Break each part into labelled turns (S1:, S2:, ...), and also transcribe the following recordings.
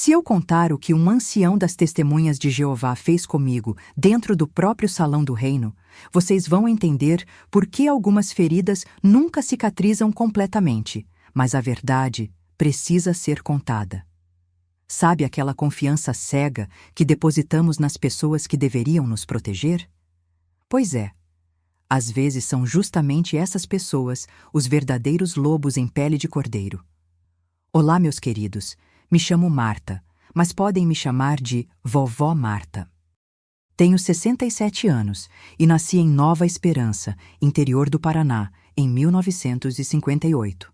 S1: Se eu contar o que um ancião das Testemunhas de Jeová fez comigo dentro do próprio salão do reino, vocês vão entender por que algumas feridas nunca cicatrizam completamente, mas a verdade precisa ser contada. Sabe aquela confiança cega que depositamos nas pessoas que deveriam nos proteger? Pois é, às vezes são justamente essas pessoas os verdadeiros lobos em pele de cordeiro. Olá, meus queridos. Me chamo Marta, mas podem me chamar de Vovó Marta. Tenho 67 anos e nasci em Nova Esperança, interior do Paraná, em 1958.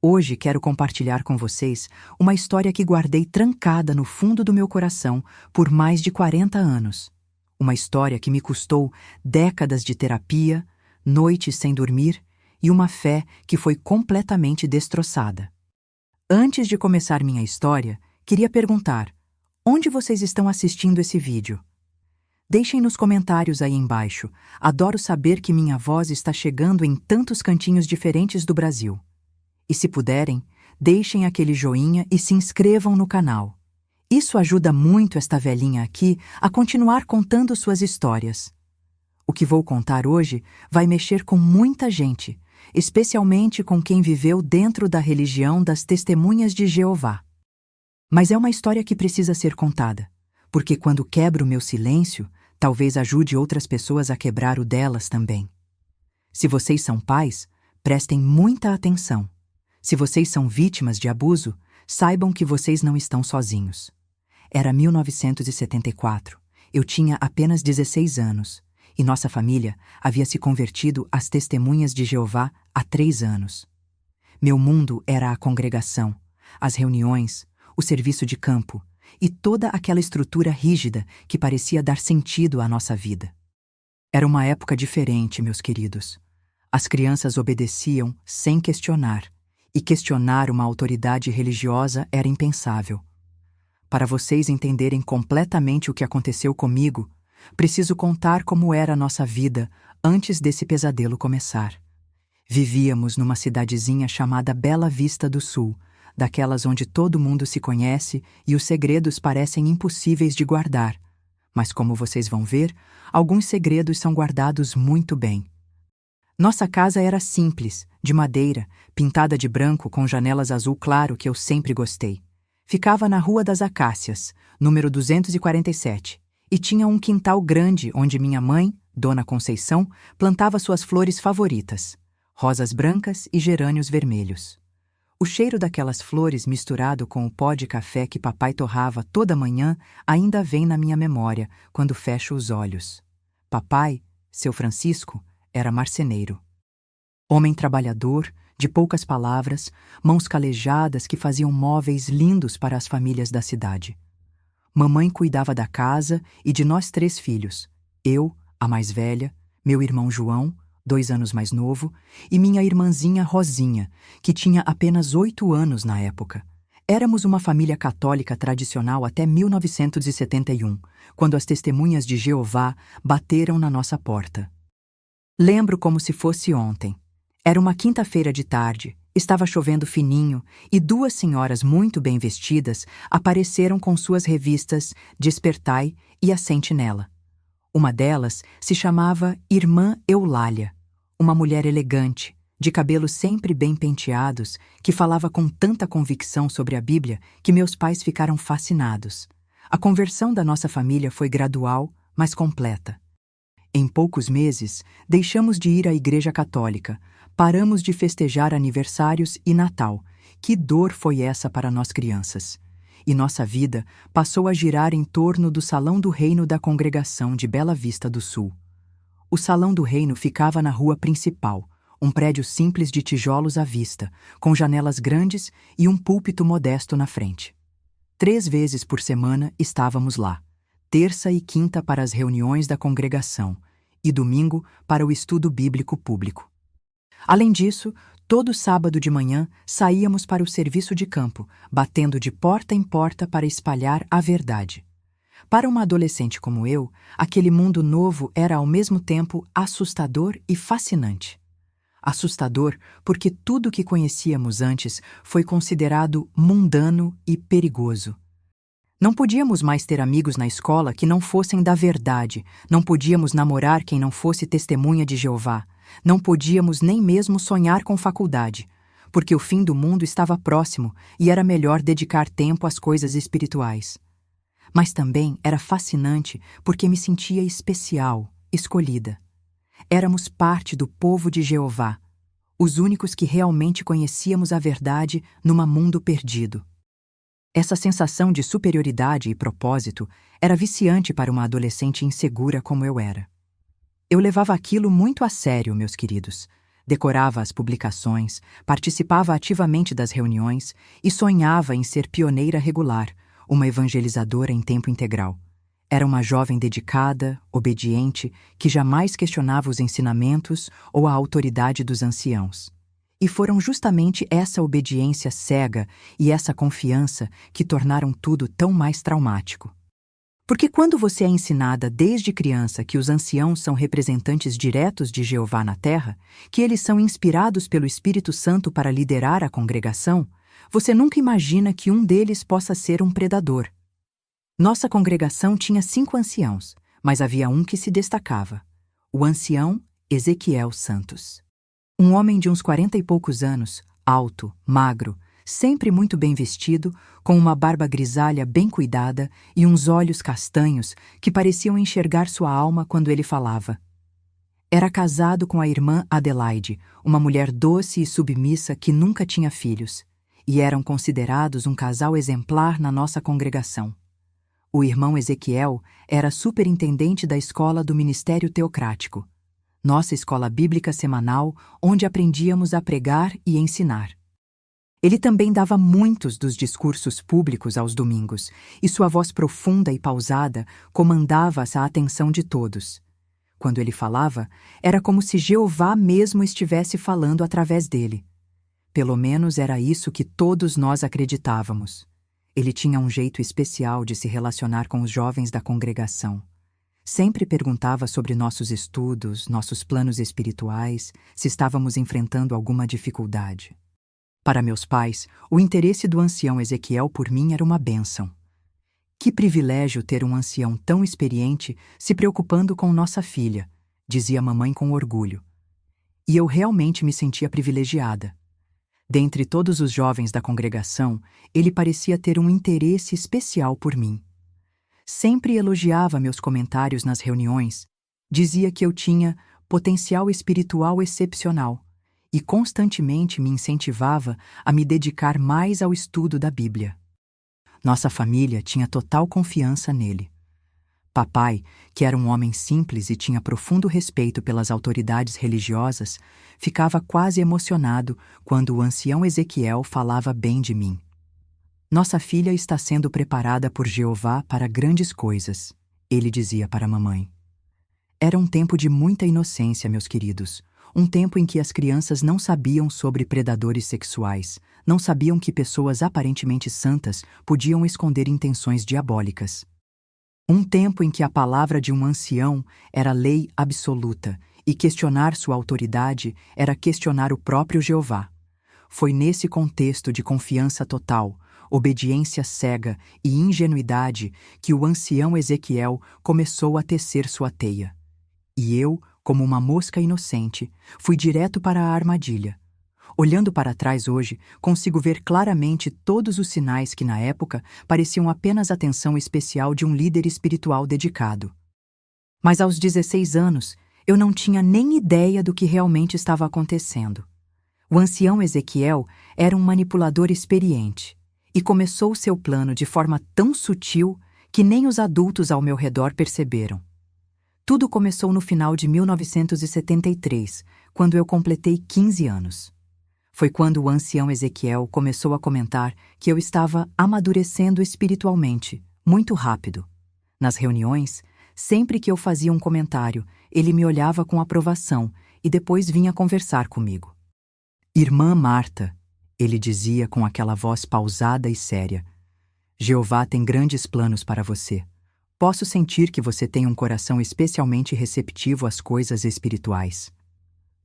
S1: Hoje quero compartilhar com vocês uma história que guardei trancada no fundo do meu coração por mais de 40 anos. Uma história que me custou décadas de terapia, noites sem dormir e uma fé que foi completamente destroçada. Antes de começar minha história, queria perguntar: onde vocês estão assistindo esse vídeo? Deixem nos comentários aí embaixo. Adoro saber que minha voz está chegando em tantos cantinhos diferentes do Brasil. E se puderem, deixem aquele joinha e se inscrevam no canal. Isso ajuda muito esta velhinha aqui a continuar contando suas histórias. O que vou contar hoje vai mexer com muita gente, especialmente com quem viveu dentro da religião das Testemunhas de Jeová. Mas é uma história que precisa ser contada, porque quando quebro meu silêncio, talvez ajude outras pessoas a quebrar o delas também. Se vocês são pais, prestem muita atenção. Se vocês são vítimas de abuso, saibam que vocês não estão sozinhos. Era 1974, eu tinha apenas 16 anos. E nossa família havia se convertido às Testemunhas de Jeová há 3 anos. Meu mundo era a congregação, as reuniões, o serviço de campo e toda aquela estrutura rígida que parecia dar sentido à nossa vida. Era uma época diferente, meus queridos. As crianças obedeciam sem questionar, e questionar uma autoridade religiosa era impensável. Para vocês entenderem completamente o que aconteceu comigo, preciso contar como era a nossa vida antes desse pesadelo começar. Vivíamos numa cidadezinha chamada Bela Vista do Sul, daquelas onde todo mundo se conhece e os segredos parecem impossíveis de guardar. Mas como vocês vão ver, alguns segredos são guardados muito bem. Nossa casa era simples, de madeira, pintada de branco com janelas azul claro que eu sempre gostei. Ficava na Rua das Acácias, número 247. E tinha um quintal grande onde minha mãe, Dona Conceição, plantava suas flores favoritas, rosas brancas e gerânios vermelhos. O cheiro daquelas flores misturado com o pó de café que papai torrava toda manhã ainda vem na minha memória quando fecho os olhos. Papai, seu Francisco, era marceneiro. Homem trabalhador, de poucas palavras, mãos calejadas que faziam móveis lindos para as famílias da cidade. Mamãe cuidava da casa e de nós 3 filhos, eu, a mais velha, meu irmão João, 2 anos mais novo, e minha irmãzinha Rosinha, que tinha apenas 8 anos na época. Éramos uma família católica tradicional até 1971, quando as Testemunhas de Jeová bateram na nossa porta. Lembro como se fosse ontem. Era uma quinta-feira de tarde. Estava chovendo fininho e 2 senhoras muito bem vestidas apareceram com suas revistas Despertai e A Sentinela. Uma delas se chamava Irmã Eulália, uma mulher elegante, de cabelos sempre bem penteados, que falava com tanta convicção sobre a Bíblia que meus pais ficaram fascinados. A conversão da nossa família foi gradual, mas completa. Em poucos meses, deixamos de ir à Igreja Católica, paramos de festejar aniversários e Natal. Que dor foi essa para nós crianças! E nossa vida passou a girar em torno do Salão do Reino da Congregação de Bela Vista do Sul. O Salão do Reino ficava na rua principal, um prédio simples de tijolos à vista, com janelas grandes e um púlpito modesto na frente. 3 vezes por semana estávamos lá, terça e quinta para as reuniões da congregação e domingo para o estudo bíblico público. Além disso, todo sábado de manhã saíamos para o serviço de campo, batendo de porta em porta para espalhar a verdade. Para uma adolescente como eu, aquele mundo novo era ao mesmo tempo assustador e fascinante. Assustador porque tudo o que conhecíamos antes foi considerado mundano e perigoso. Não podíamos mais ter amigos na escola que não fossem da verdade, não podíamos namorar quem não fosse testemunha de Jeová, não podíamos nem mesmo sonhar com faculdade, porque o fim do mundo estava próximo e era melhor dedicar tempo às coisas espirituais. Mas também era fascinante porque me sentia especial, escolhida. Éramos parte do povo de Jeová, os únicos que realmente conhecíamos a verdade num mundo perdido. Essa sensação de superioridade e propósito era viciante para uma adolescente insegura como eu era. Eu levava aquilo muito a sério, meus queridos. Decorava as publicações, participava ativamente das reuniões e sonhava em ser pioneira regular, uma evangelizadora em tempo integral. Era uma jovem dedicada, obediente, que jamais questionava os ensinamentos ou a autoridade dos anciãos. E foram justamente essa obediência cega e essa confiança que tornaram tudo tão mais traumático. Porque quando você é ensinada desde criança que os anciãos são representantes diretos de Jeová na Terra, que eles são inspirados pelo Espírito Santo para liderar a congregação, você nunca imagina que um deles possa ser um predador. Nossa congregação tinha 5 anciãos, mas havia um que se destacava: o ancião Ezequiel Santos. Um homem de uns 40 e poucos anos, alto, magro, sempre muito bem vestido, com uma barba grisalha bem cuidada e uns olhos castanhos que pareciam enxergar sua alma quando ele falava. Era casado com a irmã Adelaide, uma mulher doce e submissa que nunca tinha filhos, e eram considerados um casal exemplar na nossa congregação. O irmão Ezequiel era superintendente da escola do Ministério Teocrático, nossa escola bíblica semanal, onde aprendíamos a pregar e ensinar. Ele também dava muitos dos discursos públicos aos domingos, e sua voz profunda e pausada comandava a atenção de todos. Quando ele falava, era como se Jeová mesmo estivesse falando através dele. Pelo menos era isso que todos nós acreditávamos. Ele tinha um jeito especial de se relacionar com os jovens da congregação. Sempre perguntava sobre nossos estudos, nossos planos espirituais, se estávamos enfrentando alguma dificuldade. Para meus pais, o interesse do ancião Ezequiel por mim era uma bênção. Que privilégio ter um ancião tão experiente se preocupando com nossa filha, dizia mamãe com orgulho. E eu realmente me sentia privilegiada. Dentre todos os jovens da congregação, ele parecia ter um interesse especial por mim. Sempre elogiava meus comentários nas reuniões, dizia que eu tinha potencial espiritual excepcional e constantemente me incentivava a me dedicar mais ao estudo da Bíblia. Nossa família tinha total confiança nele. Papai, que era um homem simples e tinha profundo respeito pelas autoridades religiosas, ficava quase emocionado quando o ancião Ezequiel falava bem de mim. Nossa filha está sendo preparada por Jeová para grandes coisas, ele dizia para a mamãe. Era um tempo de muita inocência, meus queridos. Um tempo em que as crianças não sabiam sobre predadores sexuais, não sabiam que pessoas aparentemente santas podiam esconder intenções diabólicas. Um tempo em que a palavra de um ancião era lei absoluta e questionar sua autoridade era questionar o próprio Jeová. Foi nesse contexto de confiança total, obediência cega e ingenuidade que o ancião Ezequiel começou a tecer sua teia. E eu, como uma mosca inocente, fui direto para a armadilha. Olhando para trás hoje, consigo ver claramente todos os sinais que, na época, pareciam apenas atenção especial de um líder espiritual dedicado. Mas aos 16 anos, eu não tinha nem ideia do que realmente estava acontecendo. O ancião Ezequiel era um manipulador experiente e começou seu plano de forma tão sutil que nem os adultos ao meu redor perceberam. Tudo começou no final de 1973, quando eu completei 15 anos. Foi quando o ancião Ezequiel começou a comentar que eu estava amadurecendo espiritualmente, muito rápido. Nas reuniões, sempre que eu fazia um comentário, ele me olhava com aprovação e depois vinha conversar comigo. Irmã Marta, ele dizia com aquela voz pausada e séria, Jeová tem grandes planos para você. Posso sentir que você tem um coração especialmente receptivo às coisas espirituais.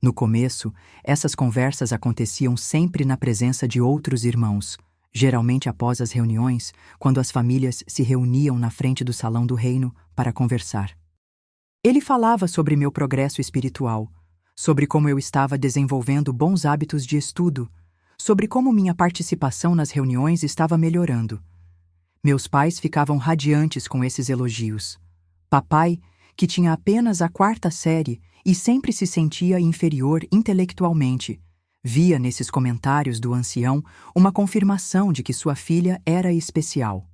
S1: No começo, essas conversas aconteciam sempre na presença de outros irmãos, geralmente após as reuniões, quando as famílias se reuniam na frente do salão do reino para conversar. Ele falava sobre meu progresso espiritual, sobre como eu estava desenvolvendo bons hábitos de estudo, sobre como minha participação nas reuniões estava melhorando. Meus pais ficavam radiantes com esses elogios. Papai, que tinha apenas a 4ª série e sempre se sentia inferior intelectualmente, via nesses comentários do ancião uma confirmação de que sua filha era especial.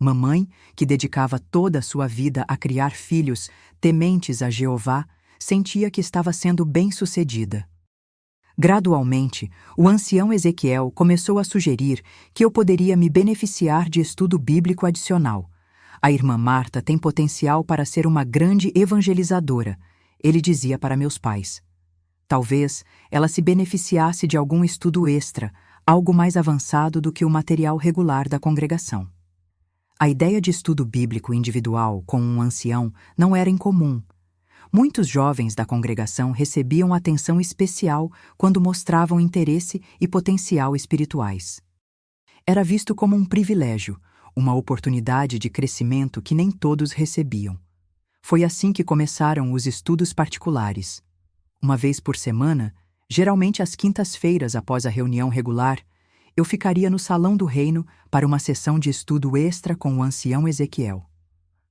S1: Mamãe, que dedicava toda a sua vida a criar filhos tementes a Jeová, sentia que estava sendo bem-sucedida. Gradualmente, o ancião Ezequiel começou a sugerir que eu poderia me beneficiar de estudo bíblico adicional. A irmã Marta tem potencial para ser uma grande evangelizadora, ele dizia para meus pais. Talvez ela se beneficiasse de algum estudo extra, algo mais avançado do que o material regular da congregação. A ideia de estudo bíblico individual com um ancião não era incomum. Muitos jovens da congregação recebiam atenção especial quando mostravam interesse e potencial espirituais. Era visto como um privilégio, uma oportunidade de crescimento que nem todos recebiam. Foi assim que começaram os estudos particulares. Uma vez por semana, geralmente às quintas-feiras após a reunião regular, eu ficaria no salão do reino para uma sessão de estudo extra com o ancião Ezequiel.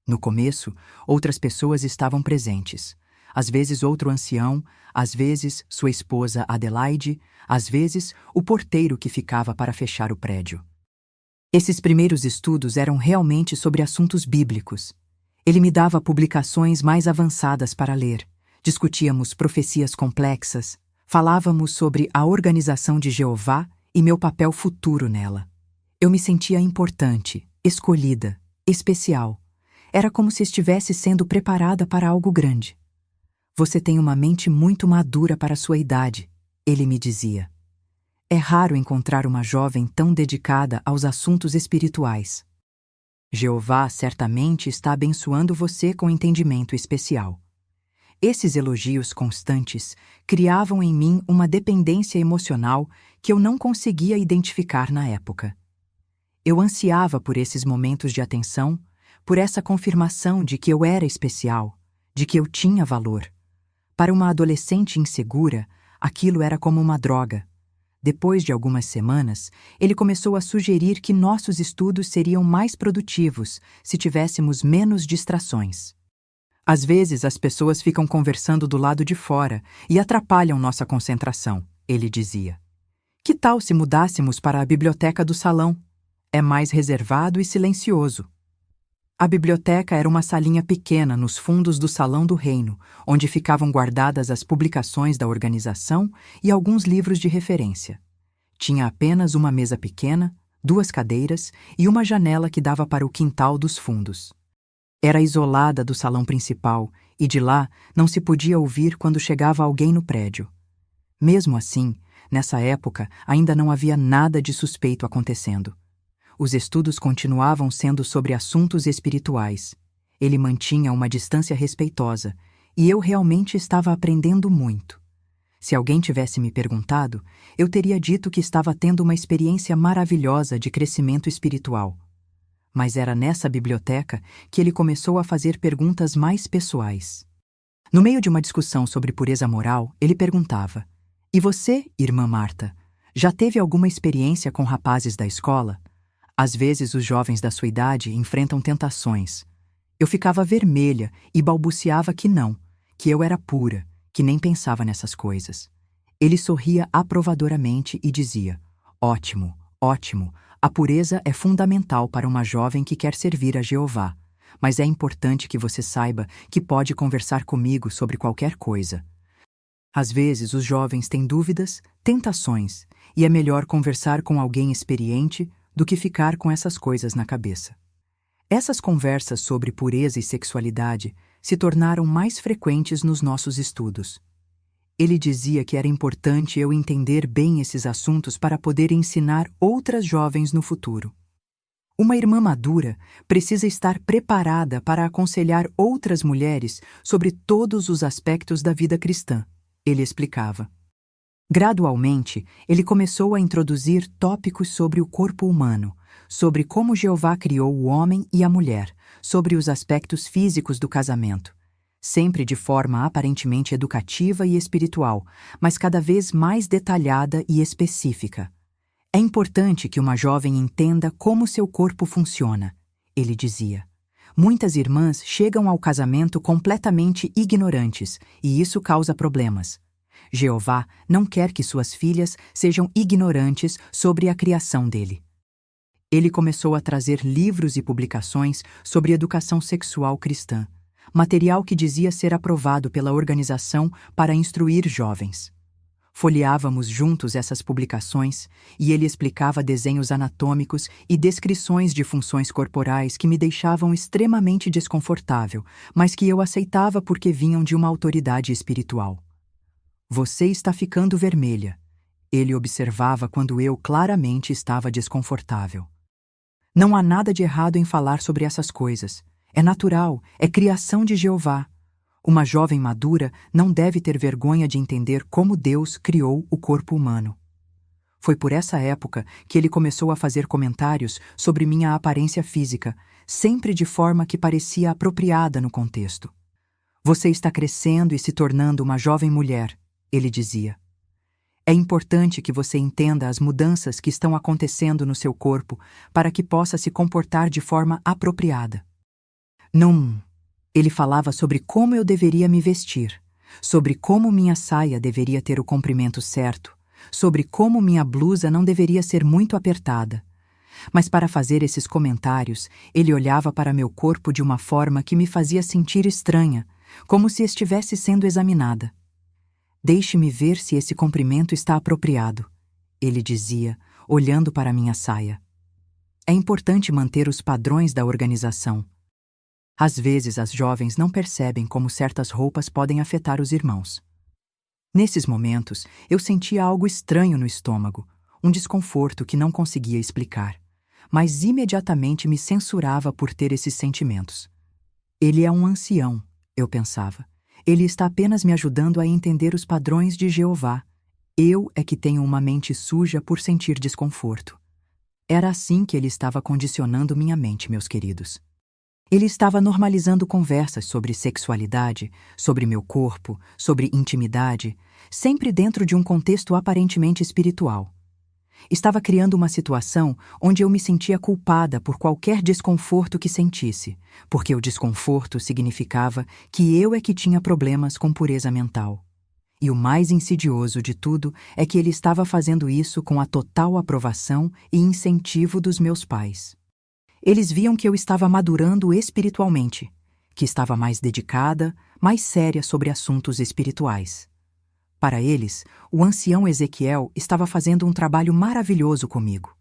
S1: No começo, outras pessoas estavam presentes. Às vezes outro ancião, às vezes sua esposa Adelaide, às vezes o porteiro que ficava para fechar o prédio. Esses primeiros estudos eram realmente sobre assuntos bíblicos. Ele me dava publicações mais avançadas para ler. Discutíamos profecias complexas, falávamos sobre a organização de Jeová e meu papel futuro nela. Eu me sentia importante, escolhida, especial. Era como se estivesse sendo preparada para algo grande. Você tem uma mente muito madura para sua idade, ele me dizia. É raro encontrar uma jovem tão dedicada aos assuntos espirituais. Jeová certamente está abençoando você com entendimento especial. Esses elogios constantes criavam em mim uma dependência emocional que eu não conseguia identificar na época. Eu ansiava por esses momentos de atenção, por essa confirmação de que eu era especial, de que eu tinha valor. Para uma adolescente insegura, aquilo era como uma droga. Depois de algumas semanas, ele começou a sugerir que nossos estudos seriam mais produtivos se tivéssemos menos distrações. Às vezes, as pessoas ficam conversando do lado de fora e atrapalham nossa concentração, ele dizia. Que tal se mudássemos para a biblioteca do salão? É mais reservado e silencioso. A biblioteca era uma salinha pequena nos fundos do salão do reino, onde ficavam guardadas as publicações da organização e alguns livros de referência. Tinha apenas uma mesa pequena, 2 cadeiras e uma janela que dava para o quintal dos fundos. Era isolada do salão principal e de lá não se podia ouvir quando chegava alguém no prédio. Mesmo assim, nessa época ainda não havia nada de suspeito acontecendo. Os estudos continuavam sendo sobre assuntos espirituais. Ele mantinha uma distância respeitosa, e eu realmente estava aprendendo muito. Se alguém tivesse me perguntado, eu teria dito que estava tendo uma experiência maravilhosa de crescimento espiritual. Mas era nessa biblioteca que ele começou a fazer perguntas mais pessoais. No meio de uma discussão sobre pureza moral, ele perguntava: "E você, irmã Marta, já teve alguma experiência com rapazes da escola? Às vezes os jovens da sua idade enfrentam tentações. Eu ficava vermelha e balbuciava que não, que eu era pura, que nem pensava nessas coisas. Ele sorria aprovadoramente e dizia: "Ótimo, ótimo, a pureza é fundamental para uma jovem que quer servir a Jeová, mas é importante que você saiba que pode conversar comigo sobre qualquer coisa. Às vezes os jovens têm dúvidas, tentações, e é melhor conversar com alguém experiente do que ficar com essas coisas na cabeça." Essas conversas sobre pureza e sexualidade se tornaram mais frequentes nos nossos estudos. Ele dizia que era importante eu entender bem esses assuntos para poder ensinar outras jovens no futuro. Uma irmã madura precisa estar preparada para aconselhar outras mulheres sobre todos os aspectos da vida cristã, ele explicava. Gradualmente, ele começou a introduzir tópicos sobre o corpo humano, sobre como Jeová criou o homem e a mulher, sobre os aspectos físicos do casamento, sempre de forma aparentemente educativa e espiritual, mas cada vez mais detalhada e específica. É importante que uma jovem entenda como seu corpo funciona, ele dizia. Muitas irmãs chegam ao casamento completamente ignorantes, e isso causa problemas. Jeová não quer que suas filhas sejam ignorantes sobre a criação dele. Ele começou a trazer livros e publicações sobre educação sexual cristã, material que dizia ser aprovado pela organização para instruir jovens. Folheávamos juntos essas publicações e ele explicava desenhos anatômicos e descrições de funções corporais que me deixavam extremamente desconfortável, mas que eu aceitava porque vinham de uma autoridade espiritual. Você está ficando vermelha, ele observava quando eu claramente estava desconfortável. Não há nada de errado em falar sobre essas coisas. É natural, é criação de Jeová. Uma jovem madura não deve ter vergonha de entender como Deus criou o corpo humano. Foi por essa época que ele começou a fazer comentários sobre minha aparência física, sempre de forma que parecia apropriada no contexto. Você está crescendo e se tornando uma jovem mulher, ele dizia. É importante que você entenda as mudanças que estão acontecendo no seu corpo para que possa se comportar de forma apropriada. Não. Ele falava sobre como eu deveria me vestir, sobre como minha saia deveria ter o comprimento certo, sobre como minha blusa não deveria ser muito apertada. Mas para fazer esses comentários, ele olhava para meu corpo de uma forma que me fazia sentir estranha, como se estivesse sendo examinada. Deixe-me ver se esse comprimento está apropriado, ele dizia, olhando para minha saia. É importante manter os padrões da organização. Às vezes as jovens não percebem como certas roupas podem afetar os irmãos. Nesses momentos, eu sentia algo estranho no estômago, um desconforto que não conseguia explicar, mas imediatamente me censurava por ter esses sentimentos. Ele é um ancião, eu pensava. Ele está apenas me ajudando a entender os padrões de Jeová. Eu é que tenho uma mente suja por sentir desconforto. Era assim que ele estava condicionando minha mente, meus queridos. Ele estava normalizando conversas sobre sexualidade, sobre meu corpo, sobre intimidade, sempre dentro de um contexto aparentemente espiritual. Estava criando uma situação onde eu me sentia culpada por qualquer desconforto que sentisse, porque o desconforto significava que eu é que tinha problemas com pureza mental. E o mais insidioso de tudo é que ele estava fazendo isso com a total aprovação e incentivo dos meus pais. Eles viam que eu estava madurando espiritualmente, que estava mais dedicada, mais séria sobre assuntos espirituais. Para eles, o ancião Ezequiel estava fazendo um trabalho maravilhoso comigo.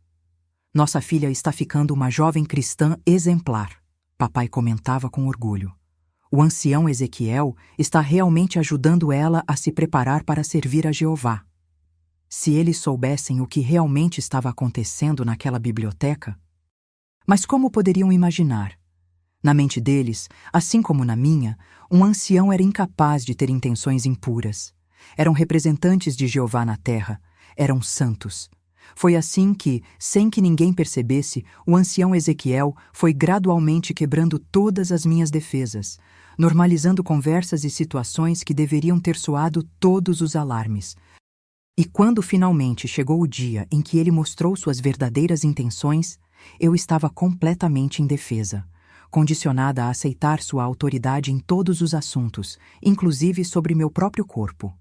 S1: Nossa filha está ficando uma jovem cristã exemplar, papai comentava com orgulho. O ancião Ezequiel está realmente ajudando ela a se preparar para servir a Jeová. Se eles soubessem o que realmente estava acontecendo naquela biblioteca. Mas como poderiam imaginar? Na mente deles, assim como na minha, um ancião era incapaz de ter intenções impuras. Eram representantes de Jeová na terra, eram santos. Foi assim que, sem que ninguém percebesse, o ancião Ezequiel foi gradualmente quebrando todas as minhas defesas, normalizando conversas e situações que deveriam ter soado todos os alarmes. E quando finalmente chegou o dia em que ele mostrou suas verdadeiras intenções, eu estava completamente indefesa, condicionada a aceitar sua autoridade em todos os assuntos, inclusive sobre meu próprio corpo.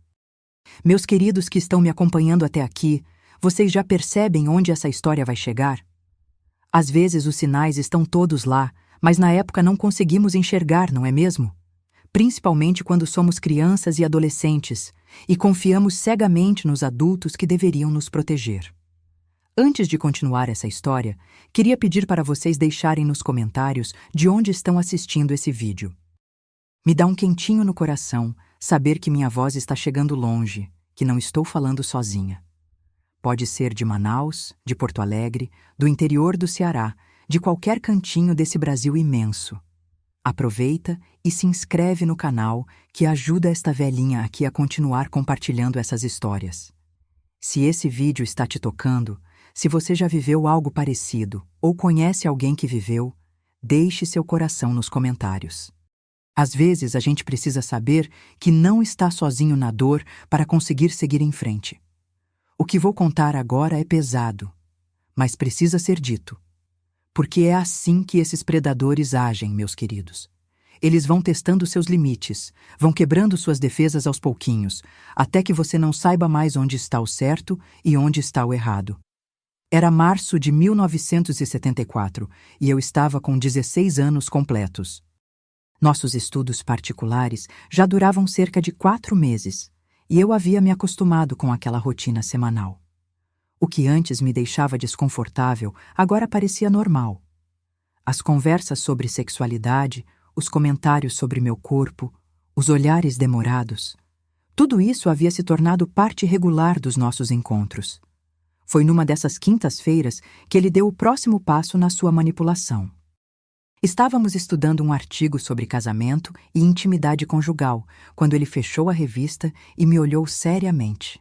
S1: Meus queridos que estão me acompanhando até aqui, vocês já percebem onde essa história vai chegar? Às vezes os sinais estão todos lá, mas na época não conseguimos enxergar, não é mesmo? Principalmente quando somos crianças e adolescentes e confiamos cegamente nos adultos que deveriam nos proteger. Antes de continuar essa história, queria pedir para vocês deixarem nos comentários de onde estão assistindo esse vídeo. Me dá um quentinho no coração saber que minha voz está chegando longe, que não estou falando sozinha. Pode ser de Manaus, de Porto Alegre, do interior do Ceará, de qualquer cantinho desse Brasil imenso. Aproveita e se inscreve no canal que ajuda esta velhinha aqui a continuar compartilhando essas histórias. Se esse vídeo está te tocando, se você já viveu algo parecido ou conhece alguém que viveu, deixe seu coração nos comentários. Às vezes a gente precisa saber que não está sozinho na dor para conseguir seguir em frente. O que vou contar agora é pesado, mas precisa ser dito. Porque é assim que esses predadores agem, meus queridos. Eles vão testando seus limites, vão quebrando suas defesas aos pouquinhos, até que você não saiba mais onde está o certo e onde está o errado. Era março de 1974 e eu estava com 16 anos completos. Nossos estudos particulares já duravam cerca de 4 meses, e eu havia me acostumado com aquela rotina semanal. O que antes me deixava desconfortável agora parecia normal. As conversas sobre sexualidade, os comentários sobre meu corpo, os olhares demorados, tudo isso havia se tornado parte regular dos nossos encontros. Foi numa dessas quintas-feiras que ele deu o próximo passo na sua manipulação. Estávamos estudando um artigo sobre casamento e intimidade conjugal, quando ele fechou a revista e me olhou seriamente.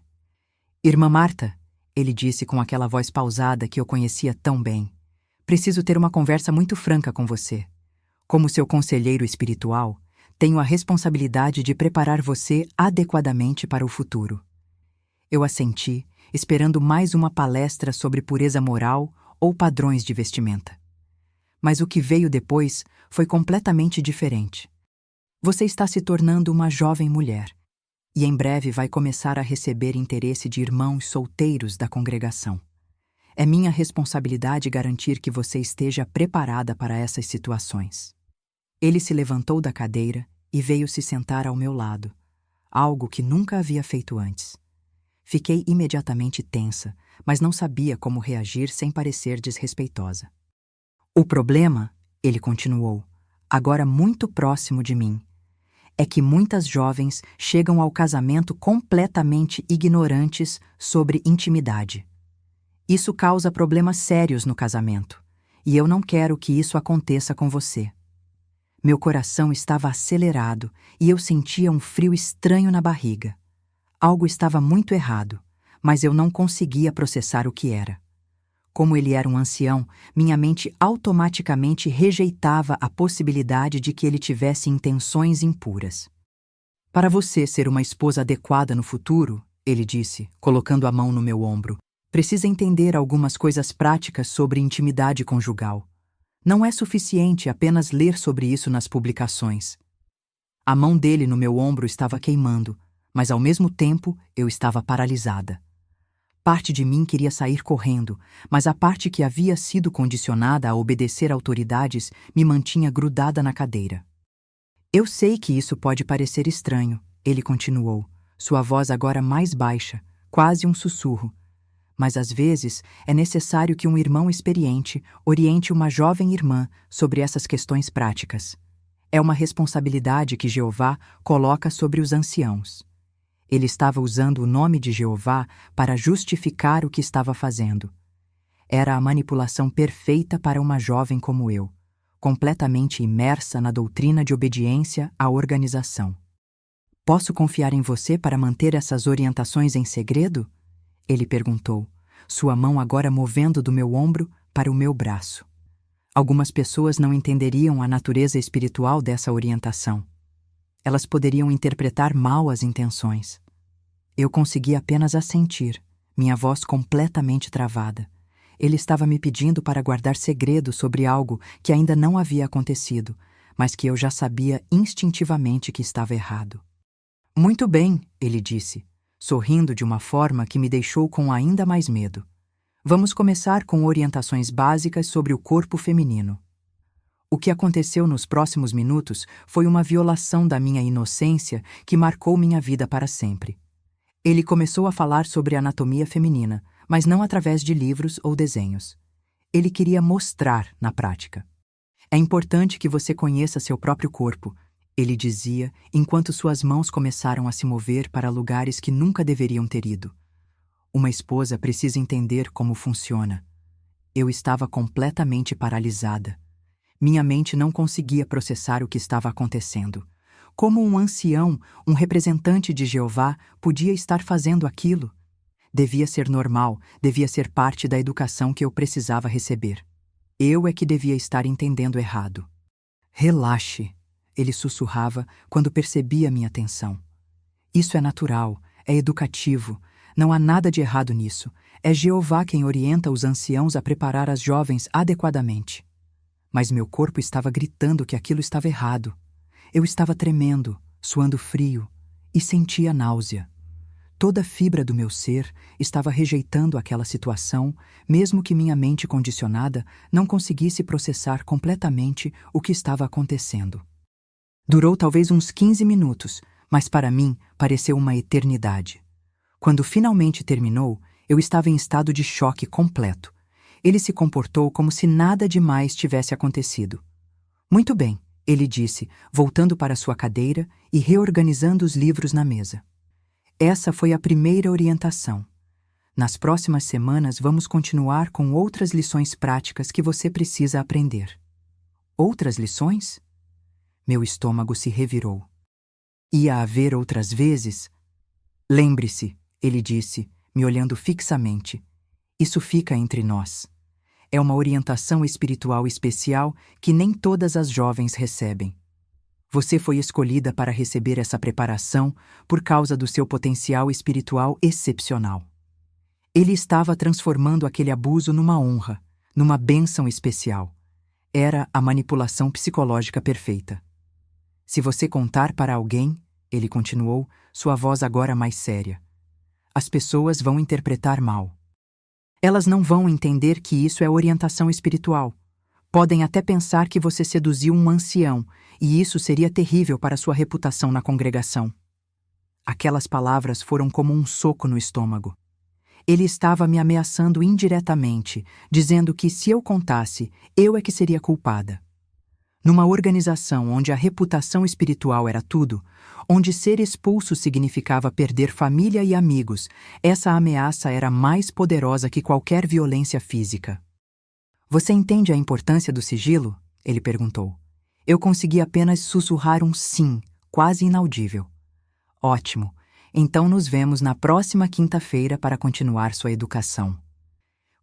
S1: "Irmã Marta", ele disse com aquela voz pausada que eu conhecia tão bem, "preciso ter uma conversa muito franca com você. Como seu conselheiro espiritual, tenho a responsabilidade de preparar você adequadamente para o futuro." Eu assenti, esperando mais uma palestra sobre pureza moral ou padrões de vestimenta. Mas o que veio depois foi completamente diferente. "Você está se tornando uma jovem mulher, e em breve vai começar a receber interesse de irmãos solteiros da congregação. É minha responsabilidade garantir que você esteja preparada para essas situações." Ele se levantou da cadeira e veio se sentar ao meu lado, algo que nunca havia feito antes. Fiquei imediatamente tensa, mas não sabia como reagir sem parecer desrespeitosa. "O problema", ele continuou, agora muito próximo de mim, "é que muitas jovens chegam ao casamento completamente ignorantes sobre intimidade. Isso causa problemas sérios no casamento, e eu não quero que isso aconteça com você." Meu coração estava acelerado e eu sentia um frio estranho na barriga. Algo estava muito errado, mas eu não conseguia processar o que era. Como ele era um ancião, minha mente automaticamente rejeitava a possibilidade de que ele tivesse intenções impuras. "Para você ser uma esposa adequada no futuro", ele disse, colocando a mão no meu ombro, "precisa entender algumas coisas práticas sobre intimidade conjugal. Não é suficiente apenas ler sobre isso nas publicações." A mão dele no meu ombro estava queimando, mas ao mesmo tempo eu estava paralisada. Parte de mim queria sair correndo, mas a parte que havia sido condicionada a obedecer autoridades me mantinha grudada na cadeira. "Eu sei que isso pode parecer estranho", ele continuou, sua voz agora mais baixa, quase um sussurro. "Mas às vezes é necessário que um irmão experiente oriente uma jovem irmã sobre essas questões práticas. É uma responsabilidade que Jeová coloca sobre os anciãos." Ele estava usando o nome de Jeová para justificar o que estava fazendo. Era a manipulação perfeita para uma jovem como eu, completamente imersa na doutrina de obediência à organização. "Posso confiar em você para manter essas orientações em segredo?" ele perguntou, sua mão agora movendo do meu ombro para o meu braço. Algumas pessoas não entenderiam a natureza espiritual dessa orientação. Elas poderiam interpretar mal as intenções. Eu consegui apenas assentir, minha voz completamente travada. Ele estava me pedindo para guardar segredo sobre algo que ainda não havia acontecido, mas que eu já sabia instintivamente que estava errado. "Muito bem", ele disse, sorrindo de uma forma que me deixou com ainda mais medo. "Vamos começar com orientações básicas sobre o corpo feminino." O que aconteceu nos próximos minutos foi uma violação da minha inocência que marcou minha vida para sempre. Ele começou a falar sobre anatomia feminina, mas não através de livros ou desenhos. Ele queria mostrar na prática. "É importante que você conheça seu próprio corpo", ele dizia, enquanto suas mãos começaram a se mover para lugares que nunca deveriam ter ido. "Uma esposa precisa entender como funciona." Eu estava completamente paralisada. Minha mente não conseguia processar o que estava acontecendo. Como um ancião, um representante de Jeová, podia estar fazendo aquilo? Devia ser normal, devia ser parte da educação que eu precisava receber. Eu é que devia estar entendendo errado. Relaxe, ele sussurrava quando percebia minha tensão. Isso é natural, é educativo, não há nada de errado nisso. É Jeová quem orienta os anciãos a preparar as jovens adequadamente. Mas meu corpo estava gritando que aquilo estava errado. Eu estava tremendo, suando frio, e sentia náusea. Toda fibra do meu ser estava rejeitando aquela situação, mesmo que minha mente condicionada não conseguisse processar completamente o que estava acontecendo. Durou talvez uns 15 minutos, mas para mim pareceu uma eternidade. Quando finalmente terminou, eu estava em estado de choque completo. Ele se comportou como se nada demais tivesse acontecido. Muito bem, ele disse, voltando para sua cadeira e reorganizando os livros na mesa. Essa foi a primeira orientação. Nas próximas semanas vamos continuar com outras lições práticas que você precisa aprender. Outras lições? Meu estômago se revirou. Ia haver outras vezes? Lembre-se, ele disse, me olhando fixamente. Isso fica entre nós. É uma orientação espiritual especial que nem todas as jovens recebem. Você foi escolhida para receber essa preparação por causa do seu potencial espiritual excepcional. Ele estava transformando aquele abuso numa honra, numa bênção especial. Era a manipulação psicológica perfeita. Se você contar para alguém, ele continuou, sua voz agora mais séria, as pessoas vão interpretar mal. Elas não vão entender que isso é orientação espiritual. Podem até pensar que você seduziu um ancião, e isso seria terrível para sua reputação na congregação. Aquelas palavras foram como um soco no estômago. Ele estava me ameaçando indiretamente, dizendo que se eu contasse, eu é que seria culpada. Numa organização onde a reputação espiritual era tudo, onde ser expulso significava perder família e amigos, essa ameaça era mais poderosa que qualquer violência física. Você entende a importância do sigilo? Ele perguntou. Eu consegui apenas sussurrar um sim, quase inaudível. Ótimo. Então nos vemos na próxima quinta-feira para continuar sua educação.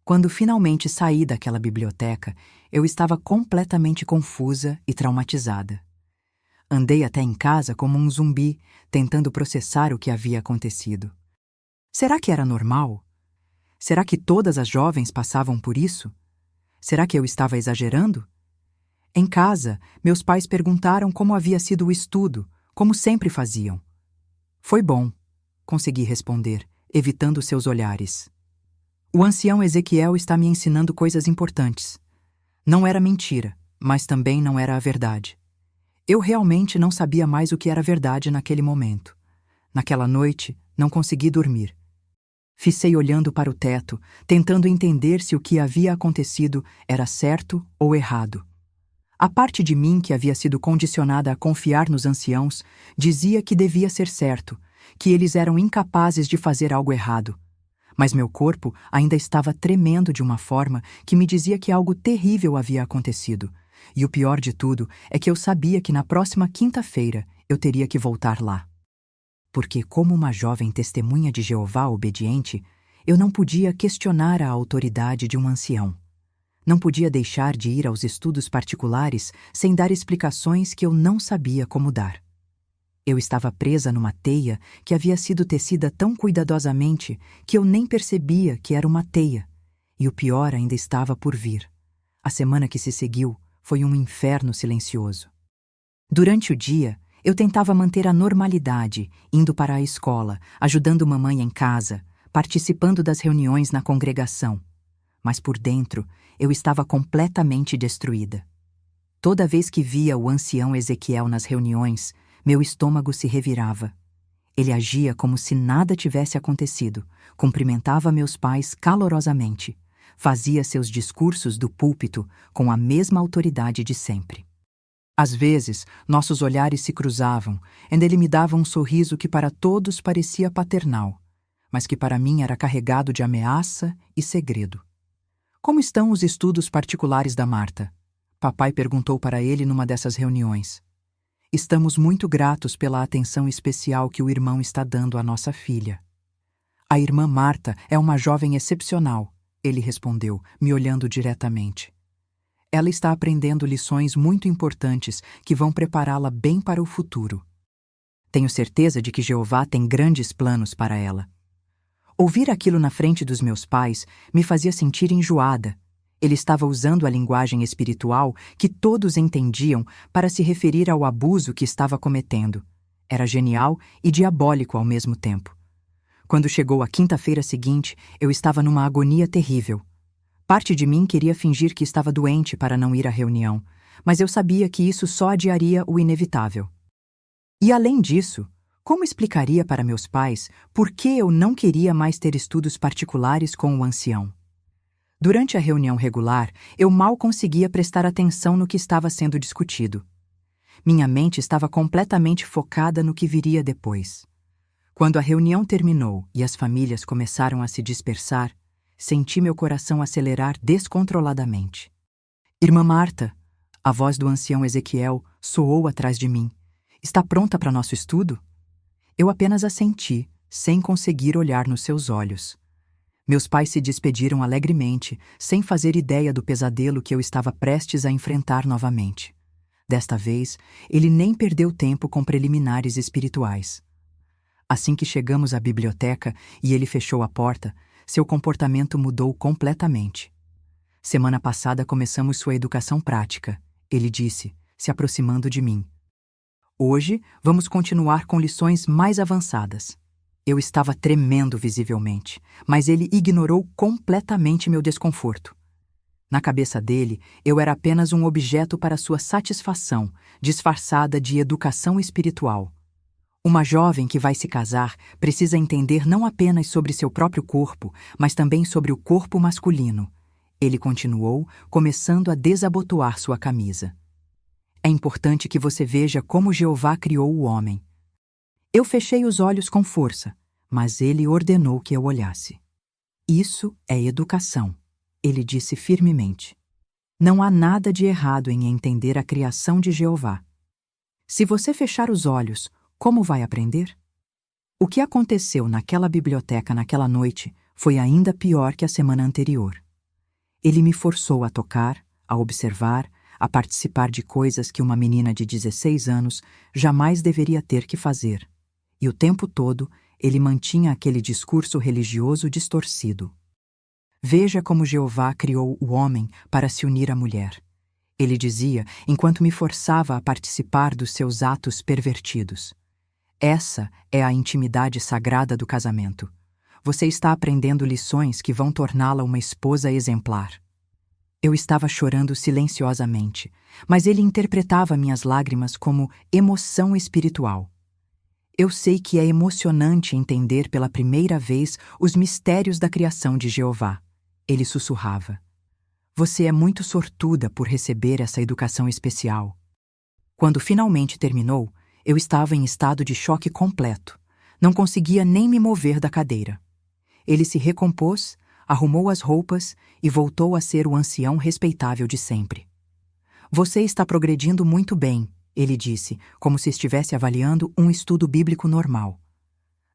S1: Quando finalmente saí daquela biblioteca, eu estava completamente confusa e traumatizada. Andei até em casa como um zumbi, tentando processar o que havia acontecido. Será que era normal? Será que todas as jovens passavam por isso? Será que eu estava exagerando? Em casa, meus pais perguntaram como havia sido o estudo, como sempre faziam. Foi bom, consegui responder, evitando seus olhares. O ancião Ezequiel está me ensinando coisas importantes. Não era mentira, mas também não era a verdade. Eu realmente não sabia mais o que era verdade naquele momento. Naquela noite, não consegui dormir. Ficei olhando para o teto, tentando entender se o que havia acontecido era certo ou errado. A parte de mim que havia sido condicionada a confiar nos anciãos dizia que devia ser certo, que eles eram incapazes de fazer algo errado. Mas meu corpo ainda estava tremendo de uma forma que me dizia que algo terrível havia acontecido. E o pior de tudo é que eu sabia que na próxima quinta-feira eu teria que voltar lá. Porque, como uma jovem testemunha de Jeová obediente, eu não podia questionar a autoridade de um ancião. Não podia deixar de ir aos estudos particulares sem dar explicações que eu não sabia como dar. Eu estava presa numa teia que havia sido tecida tão cuidadosamente que eu nem percebia que era uma teia. E o pior ainda estava por vir. A semana que se seguiu foi um inferno silencioso. Durante o dia, eu tentava manter a normalidade, indo para a escola, ajudando mamãe em casa, participando das reuniões na congregação. Mas por dentro, eu estava completamente destruída. Toda vez que via o ancião Ezequiel nas reuniões, meu estômago se revirava. Ele agia como se nada tivesse acontecido, cumprimentava meus pais calorosamente, fazia seus discursos do púlpito com a mesma autoridade de sempre. Às vezes, nossos olhares se cruzavam e ele me dava um sorriso que para todos parecia paternal, mas que para mim era carregado de ameaça e segredo. Como estão os estudos particulares da Marta? Papai perguntou para ele numa dessas reuniões. Estamos muito gratos pela atenção especial que o irmão está dando à nossa filha. A irmã Marta é uma jovem excepcional, ele respondeu, me olhando diretamente. Ela está aprendendo lições muito importantes que vão prepará-la bem para o futuro. Tenho certeza de que Jeová tem grandes planos para ela. Ouvir aquilo na frente dos meus pais me fazia sentir enjoada. Ele estava usando a linguagem espiritual que todos entendiam para se referir ao abuso que estava cometendo. Era genial e diabólico ao mesmo tempo. Quando chegou a quinta-feira seguinte, eu estava numa agonia terrível. Parte de mim queria fingir que estava doente para não ir à reunião, mas eu sabia que isso só adiaria o inevitável. E além disso, como explicaria para meus pais por que eu não queria mais ter estudos particulares com o ancião? Durante a reunião regular, eu mal conseguia prestar atenção no que estava sendo discutido. Minha mente estava completamente focada no que viria depois. Quando a reunião terminou e as famílias começaram a se dispersar, senti meu coração acelerar descontroladamente. Irmã Marta, a voz do ancião Ezequiel soou atrás de mim. Está pronta para nosso estudo? Eu apenas assenti, sem conseguir olhar nos seus olhos. Meus pais se despediram alegremente, sem fazer ideia do pesadelo que eu estava prestes a enfrentar novamente. Desta vez, ele nem perdeu tempo com preliminares espirituais. Assim que chegamos à biblioteca e ele fechou a porta, seu comportamento mudou completamente. Semana passada começamos sua educação prática, ele disse, se aproximando de mim. Hoje, vamos continuar com lições mais avançadas. Eu estava tremendo visivelmente, mas ele ignorou completamente meu desconforto. Na cabeça dele, eu era apenas um objeto para sua satisfação, disfarçada de educação espiritual. Uma jovem que vai se casar precisa entender não apenas sobre seu próprio corpo, mas também sobre o corpo masculino. Ele continuou, começando a desabotoar sua camisa. É importante que você veja como Jeová criou o homem. Eu fechei os olhos com força, mas ele ordenou que eu olhasse. Isso é educação, ele disse firmemente. Não há nada de errado em entender a criação de Jeová. Se você fechar os olhos, como vai aprender? O que aconteceu naquela biblioteca naquela noite foi ainda pior que a semana anterior. Ele me forçou a tocar, a observar, a participar de coisas que uma menina de 16 anos jamais deveria ter que fazer. E o tempo todo, ele mantinha aquele discurso religioso distorcido. Veja como Jeová criou o homem para se unir à mulher. Ele dizia, enquanto me forçava a participar dos seus atos pervertidos. Essa é a intimidade sagrada do casamento. Você está aprendendo lições que vão torná-la uma esposa exemplar. Eu estava chorando silenciosamente, mas ele interpretava minhas lágrimas como emoção espiritual. Eu sei que é emocionante entender pela primeira vez os mistérios da criação de Jeová. Ele sussurrava. Você é muito sortuda por receber essa educação especial. Quando finalmente terminou, eu estava em estado de choque completo. Não conseguia nem me mover da cadeira. Ele se recompôs, arrumou as roupas e voltou a ser o ancião respeitável de sempre. Você está progredindo muito bem, ele disse, como se estivesse avaliando um estudo bíblico normal.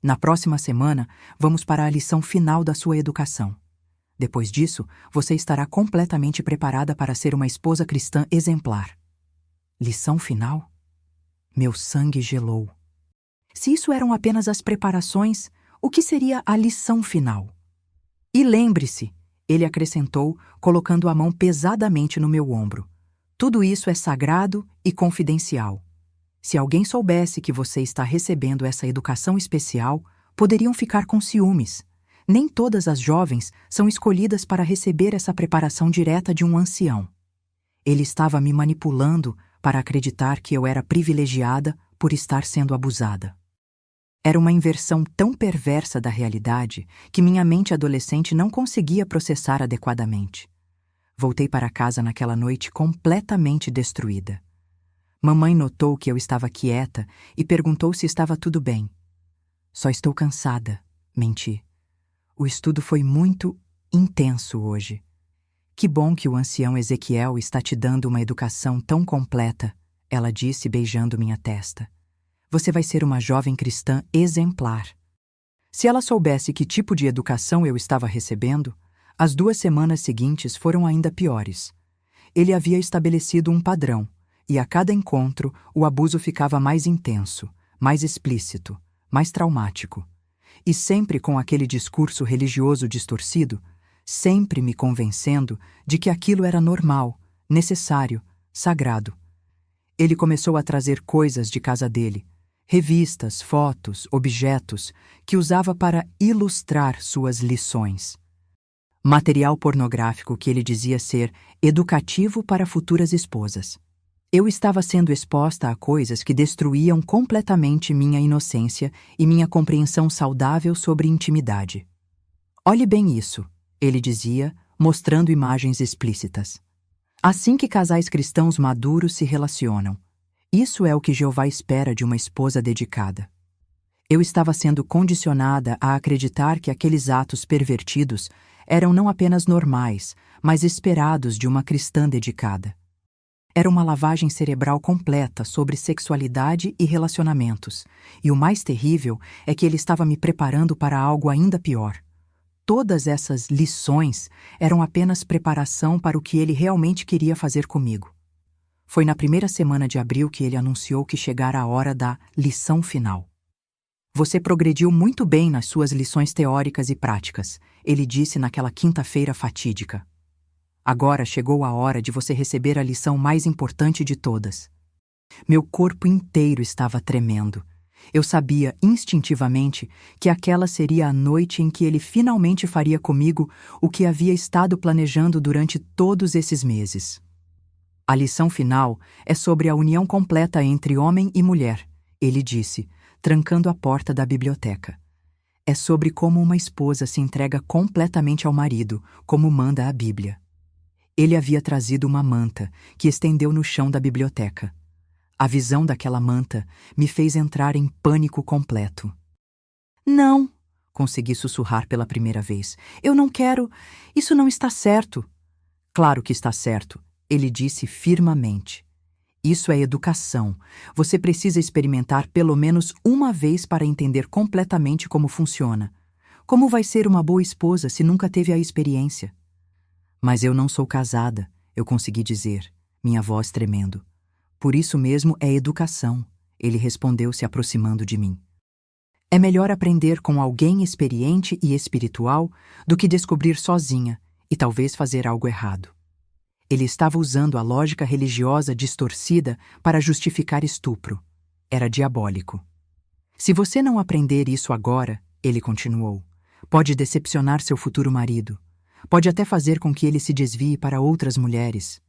S1: Na próxima semana, vamos para a lição final da sua educação. Depois disso, você estará completamente preparada para ser uma esposa cristã exemplar. Lição final? Meu sangue gelou. Se isso eram apenas as preparações, o que seria a lição final? E lembre-se, ele acrescentou, colocando a mão pesadamente no meu ombro. Tudo isso é sagrado e confidencial. Se alguém soubesse que você está recebendo essa educação especial, poderiam ficar com ciúmes. Nem todas as jovens são escolhidas para receber essa preparação direta de um ancião. Ele estava me manipulando para acreditar que eu era privilegiada por estar sendo abusada. Era uma inversão tão perversa da realidade que minha mente adolescente não conseguia processar adequadamente. Voltei para casa naquela noite completamente destruída. Mamãe notou que eu estava quieta e perguntou se estava tudo bem. Só estou cansada, menti. O estudo foi muito intenso hoje. Que bom que o ancião Ezequiel está te dando uma educação tão completa, ela disse beijando minha testa. Você vai ser uma jovem cristã exemplar. Se ela soubesse que tipo de educação eu estava recebendo, as 2 semanas seguintes foram ainda piores. Ele havia estabelecido um padrão, e a cada encontro o abuso ficava mais intenso, mais explícito, mais traumático. E sempre com aquele discurso religioso distorcido, sempre me convencendo de que aquilo era normal, necessário, sagrado. Ele começou a trazer coisas de casa dele, revistas, fotos, objetos, que usava para ilustrar suas lições. Material pornográfico que ele dizia ser educativo para futuras esposas. Eu estava sendo exposta a coisas que destruíam completamente minha inocência e minha compreensão saudável sobre intimidade. Olhe bem isso, ele dizia, mostrando imagens explícitas. Assim que casais cristãos maduros se relacionam. Isso é o que Jeová espera de uma esposa dedicada. Eu estava sendo condicionada a acreditar que aqueles atos pervertidos eram não apenas normais, mas esperados de uma cristã dedicada. Era uma lavagem cerebral completa sobre sexualidade e relacionamentos, e o mais terrível é que ele estava me preparando para algo ainda pior. Todas essas lições eram apenas preparação para o que ele realmente queria fazer comigo. Foi na 1ª semana de abril que ele anunciou que chegara a hora da lição final. Você progrediu muito bem nas suas lições teóricas e práticas, ele disse naquela quinta-feira fatídica. Agora chegou a hora de você receber a lição mais importante de todas. Meu corpo inteiro estava tremendo. Eu sabia instintivamente que aquela seria a noite em que ele finalmente faria comigo o que havia estado planejando durante todos esses meses. A lição final é sobre a união completa entre homem e mulher, ele disse, trancando a porta da biblioteca. É sobre como uma esposa se entrega completamente ao marido, como manda a Bíblia. Ele havia trazido uma manta, que estendeu no chão da biblioteca. A visão daquela manta me fez entrar em pânico completo. Não, consegui sussurrar pela primeira vez. Eu não quero. Isso não está certo. Claro que está certo, ele disse firmemente. Isso é educação. Você precisa experimentar pelo menos uma vez para entender completamente como funciona. Como vai ser uma boa esposa se nunca teve a experiência? Mas eu não sou casada, eu consegui dizer, minha voz tremendo. Por isso mesmo é educação, ele respondeu se aproximando de mim. É melhor aprender com alguém experiente e espiritual do que descobrir sozinha e talvez fazer algo errado. Ele estava usando a lógica religiosa distorcida para justificar estupro. Era diabólico. Se você não aprender isso agora, ele continuou, pode decepcionar seu futuro marido. Pode até fazer com que ele se desvie para outras mulheres.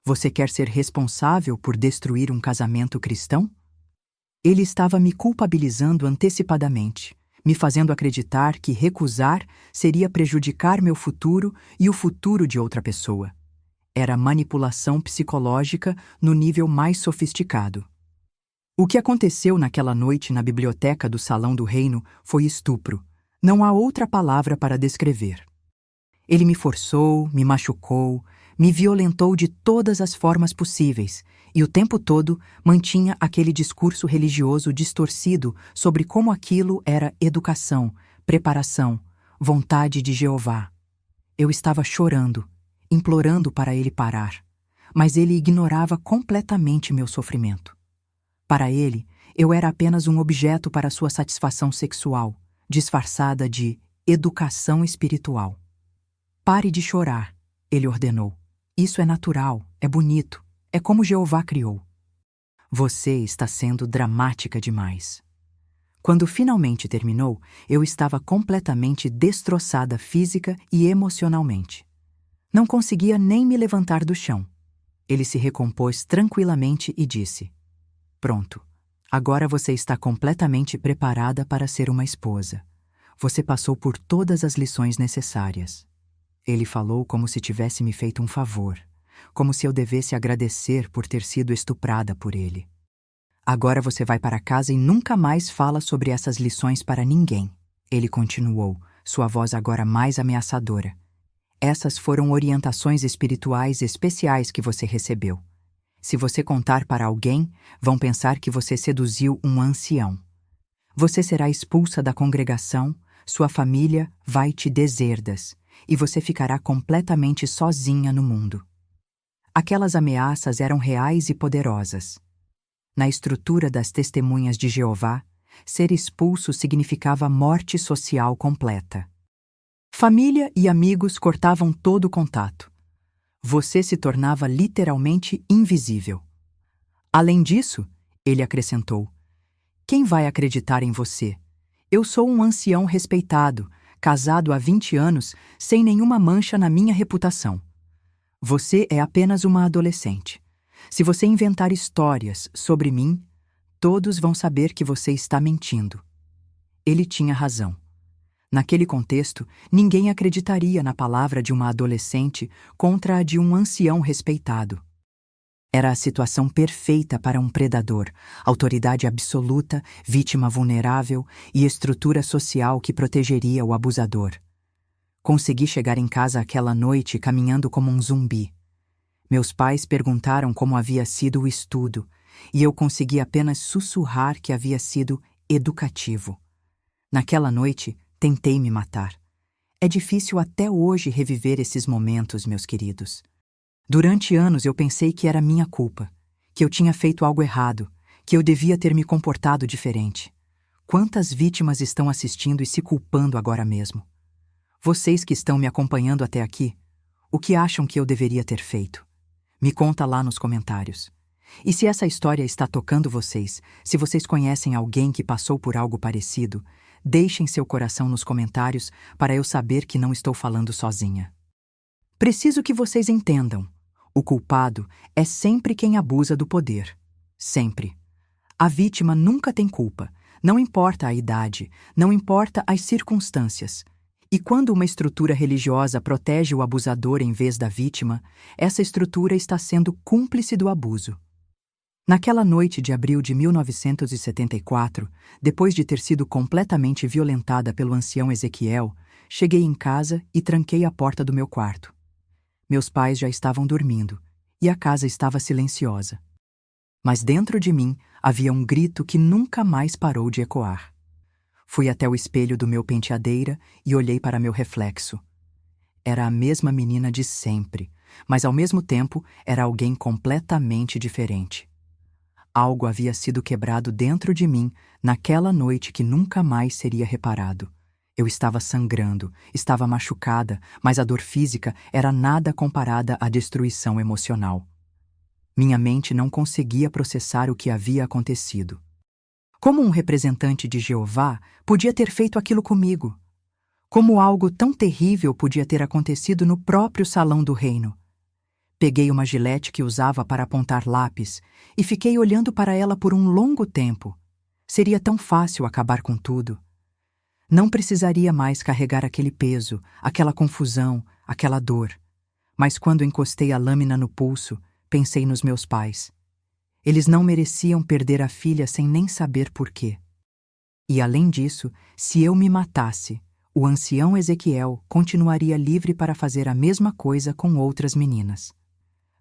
S1: Você quer ser responsável por destruir um casamento cristão? Ele estava me culpabilizando antecipadamente, me fazendo acreditar que recusar seria prejudicar meu futuro e o futuro de outra pessoa. Era manipulação psicológica no nível mais sofisticado. O que aconteceu naquela noite na biblioteca do Salão do Reino foi estupro. Não há outra palavra para descrever. Ele me forçou, me machucou, me violentou de todas as formas possíveis e o tempo todo mantinha aquele discurso religioso distorcido sobre como aquilo era educação, preparação, vontade de Jeová. Eu estava chorando, implorando para ele parar, mas ele ignorava completamente meu sofrimento. Para ele, eu era apenas um objeto para sua satisfação sexual, disfarçada de educação espiritual. Pare de chorar, ele ordenou. Isso é natural, é bonito, é como Jeová criou. Você está sendo dramática demais. Quando finalmente terminou, eu estava completamente destroçada física e emocionalmente. Não conseguia nem me levantar do chão. Ele se recompôs tranquilamente e disse: Pronto, agora você está completamente preparada para ser uma esposa. Você passou por todas as lições necessárias. Ele falou como se tivesse me feito um favor, como se eu devesse agradecer por ter sido estuprada por ele. Agora você vai para casa e nunca mais fala sobre essas lições para ninguém, ele continuou, sua voz agora mais ameaçadora. Essas foram orientações espirituais especiais que você recebeu. Se você contar para alguém, vão pensar que você seduziu um ancião. Você será expulsa da congregação, sua família vai te deserdas, e você ficará completamente sozinha no mundo. Aquelas ameaças eram reais e poderosas. Na estrutura das Testemunhas de Jeová, ser expulso significava morte social completa. Família e amigos cortavam todo o contato. Você se tornava literalmente invisível. Além disso, ele acrescentou, quem vai acreditar em você? Eu sou um ancião respeitado, casado há 20 anos, sem nenhuma mancha na minha reputação. Você é apenas uma adolescente. Se você inventar histórias sobre mim, todos vão saber que você está mentindo. Ele tinha razão. Naquele contexto, ninguém acreditaria na palavra de uma adolescente contra a de um ancião respeitado. Era a situação perfeita para um predador, autoridade absoluta, vítima vulnerável e estrutura social que protegeria o abusador. Consegui chegar em casa aquela noite caminhando como um zumbi. Meus pais perguntaram como havia sido o estudo, e eu consegui apenas sussurrar que havia sido educativo. Naquela noite, tentei me matar. É difícil até hoje reviver esses momentos, meus queridos. Durante anos eu pensei que era minha culpa, que eu tinha feito algo errado, que eu devia ter me comportado diferente. Quantas vítimas estão assistindo e se culpando agora mesmo? Vocês que estão me acompanhando até aqui, o que acham que eu deveria ter feito? Me conta lá nos comentários. E se essa história está tocando vocês, se vocês conhecem alguém que passou por algo parecido, deixem seu coração nos comentários para eu saber que não estou falando sozinha. Preciso que vocês entendam. O culpado é sempre quem abusa do poder. Sempre. A vítima nunca tem culpa. Não importa a idade, não importa as circunstâncias. E quando uma estrutura religiosa protege o abusador em vez da vítima, essa estrutura está sendo cúmplice do abuso. Naquela noite de abril de 1974, depois de ter sido completamente violentada pelo ancião Ezequiel, cheguei em casa e tranquei a porta do meu quarto. Meus pais já estavam dormindo, e a casa estava silenciosa. Mas dentro de mim havia um grito que nunca mais parou de ecoar. Fui até o espelho do meu penteadeira e olhei para meu reflexo. Era a mesma menina de sempre, mas ao mesmo tempo era alguém completamente diferente. Algo havia sido quebrado dentro de mim naquela noite que nunca mais seria reparado. Eu estava sangrando, estava machucada, mas a dor física era nada comparada à destruição emocional. Minha mente não conseguia processar o que havia acontecido. Como um representante de Jeová podia ter feito aquilo comigo? Como algo tão terrível podia ter acontecido no próprio salão do reino? Peguei uma gilete que usava para apontar lápis e fiquei olhando para ela por um longo tempo. Seria tão fácil acabar com tudo. Não precisaria mais carregar aquele peso, aquela confusão, aquela dor. Mas quando encostei a lâmina no pulso, pensei nos meus pais. Eles não mereciam perder a filha sem nem saber por quê. E além disso, se eu me matasse, o ancião Ezequiel continuaria livre para fazer a mesma coisa com outras meninas.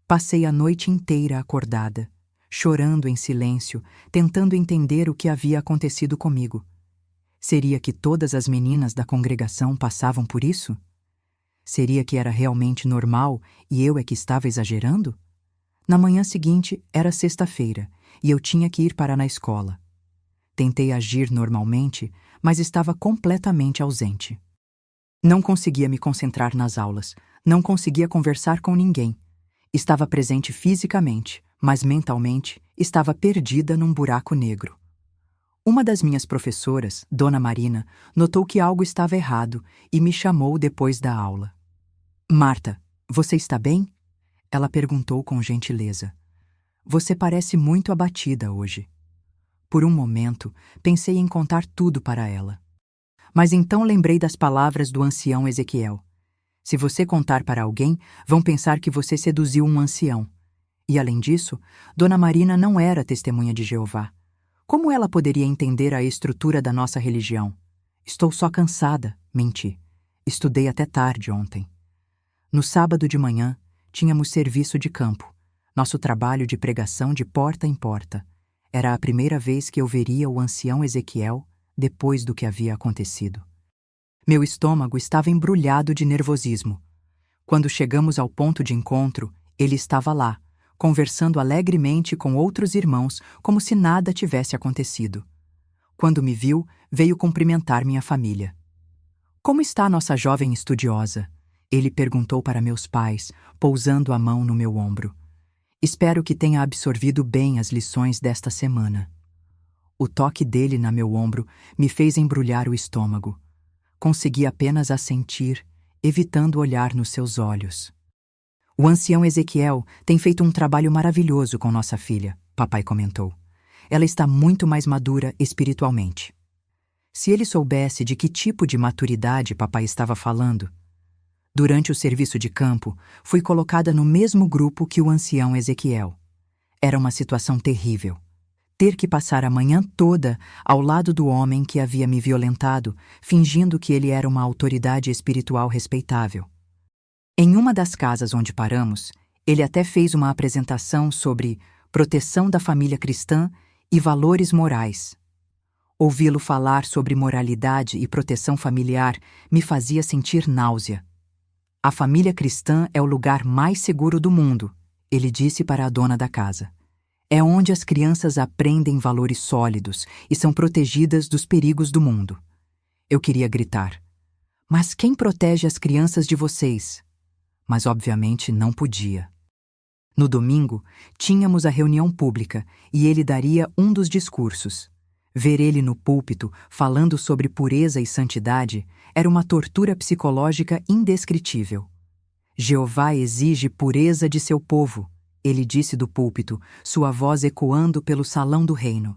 S1: Passei a noite inteira acordada, chorando em silêncio, tentando entender o que havia acontecido comigo. Seria que todas as meninas da congregação passavam por isso? Seria que era realmente normal e eu é que estava exagerando? Na manhã seguinte, era sexta-feira, e eu tinha que ir para na escola. Tentei agir normalmente, mas estava completamente ausente. Não conseguia me concentrar nas aulas, não conseguia conversar com ninguém. Estava presente fisicamente, mas mentalmente estava perdida num buraco negro. Uma das minhas professoras, Dona Marina, notou que algo estava errado e me chamou depois da aula. Marta, você está bem? Ela perguntou com gentileza. Você parece muito abatida hoje. Por um momento, pensei em contar tudo para ela. Mas então lembrei das palavras do ancião Ezequiel. Se você contar para alguém, vão pensar que você seduziu um ancião. E além disso, Dona Marina não era testemunha de Jeová. Como ela poderia entender a estrutura da nossa religião? Estou só cansada, menti. Estudei até tarde ontem. No sábado de manhã, tínhamos serviço de campo, nosso trabalho de pregação de porta em porta. Era a primeira vez que eu veria o ancião Ezequiel depois do que havia acontecido. Meu estômago estava embrulhado de nervosismo. Quando chegamos ao ponto de encontro, ele estava lá, conversando alegremente com outros irmãos como se nada tivesse acontecido. Quando me viu, veio cumprimentar minha família. Como está nossa jovem estudiosa? Ele perguntou para meus pais, pousando a mão no meu ombro. Espero que tenha absorvido bem as lições desta semana. O toque dele na meu ombro me fez embrulhar o estômago. Consegui apenas assentir, evitando olhar nos seus olhos. O ancião Ezequiel tem feito um trabalho maravilhoso com nossa filha, papai comentou. Ela está muito mais madura espiritualmente. Se ele soubesse de que tipo de maturidade papai estava falando. Durante o serviço de campo, fui colocada no mesmo grupo que o ancião Ezequiel. Era uma situação terrível. Ter que passar a manhã toda ao lado do homem que havia me violentado, fingindo que ele era uma autoridade espiritual respeitável. Em uma das casas onde paramos, ele até fez uma apresentação sobre proteção da família cristã e valores morais. Ouvi-lo falar sobre moralidade e proteção familiar me fazia sentir náusea. A família cristã é o lugar mais seguro do mundo, ele disse para a dona da casa. É onde as crianças aprendem valores sólidos e são protegidas dos perigos do mundo. Eu queria gritar. Mas quem protege as crianças de vocês? Mas obviamente não podia. No domingo, tínhamos a reunião pública e ele daria um dos discursos. Ver ele no púlpito, falando sobre pureza e santidade, era uma tortura psicológica indescritível. Jeová exige pureza de seu povo, ele disse do púlpito, sua voz ecoando pelo salão do reino.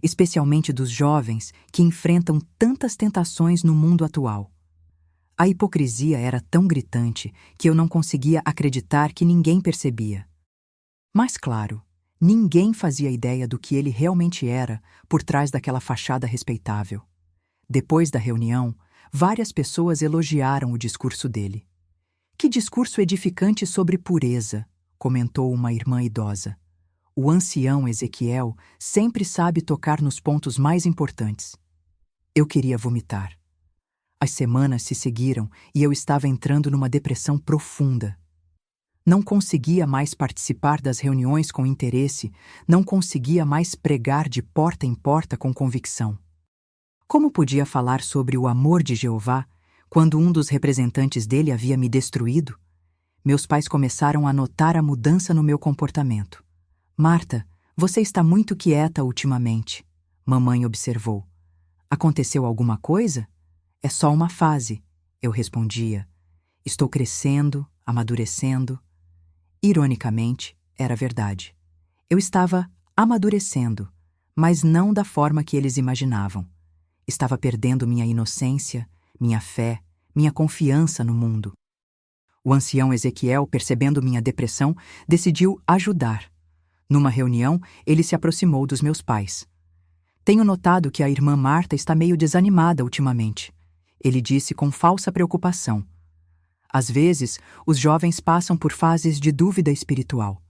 S1: Especialmente dos jovens que enfrentam tantas tentações no mundo atual. A hipocrisia era tão gritante que eu não conseguia acreditar que ninguém percebia. Mas claro, ninguém fazia ideia do que ele realmente era por trás daquela fachada respeitável. Depois da reunião, várias pessoas elogiaram o discurso dele. Que discurso edificante sobre pureza, comentou uma irmã idosa. O ancião Ezequiel sempre sabe tocar nos pontos mais importantes. Eu queria vomitar. As semanas se seguiram e eu estava entrando numa depressão profunda. Não conseguia mais participar das reuniões com interesse, não conseguia mais pregar de porta em porta com convicção. Como podia falar sobre o amor de Jeová quando um dos representantes dele havia me destruído? Meus pais começaram a notar a mudança no meu comportamento. Marta, você está muito quieta ultimamente, mamãe observou. Aconteceu alguma coisa? É só uma fase, eu respondia. Estou crescendo, amadurecendo. Ironicamente, era verdade. Eu estava amadurecendo, mas não da forma que eles imaginavam. Estava perdendo minha inocência, minha fé, minha confiança no mundo. O ancião Ezequiel, percebendo minha depressão, decidiu ajudar. Numa reunião, ele se aproximou dos meus pais. Tenho notado que a irmã Marta está meio desanimada ultimamente. Ele disse com falsa preocupação. Às vezes, os jovens passam por fases de dúvida espiritual.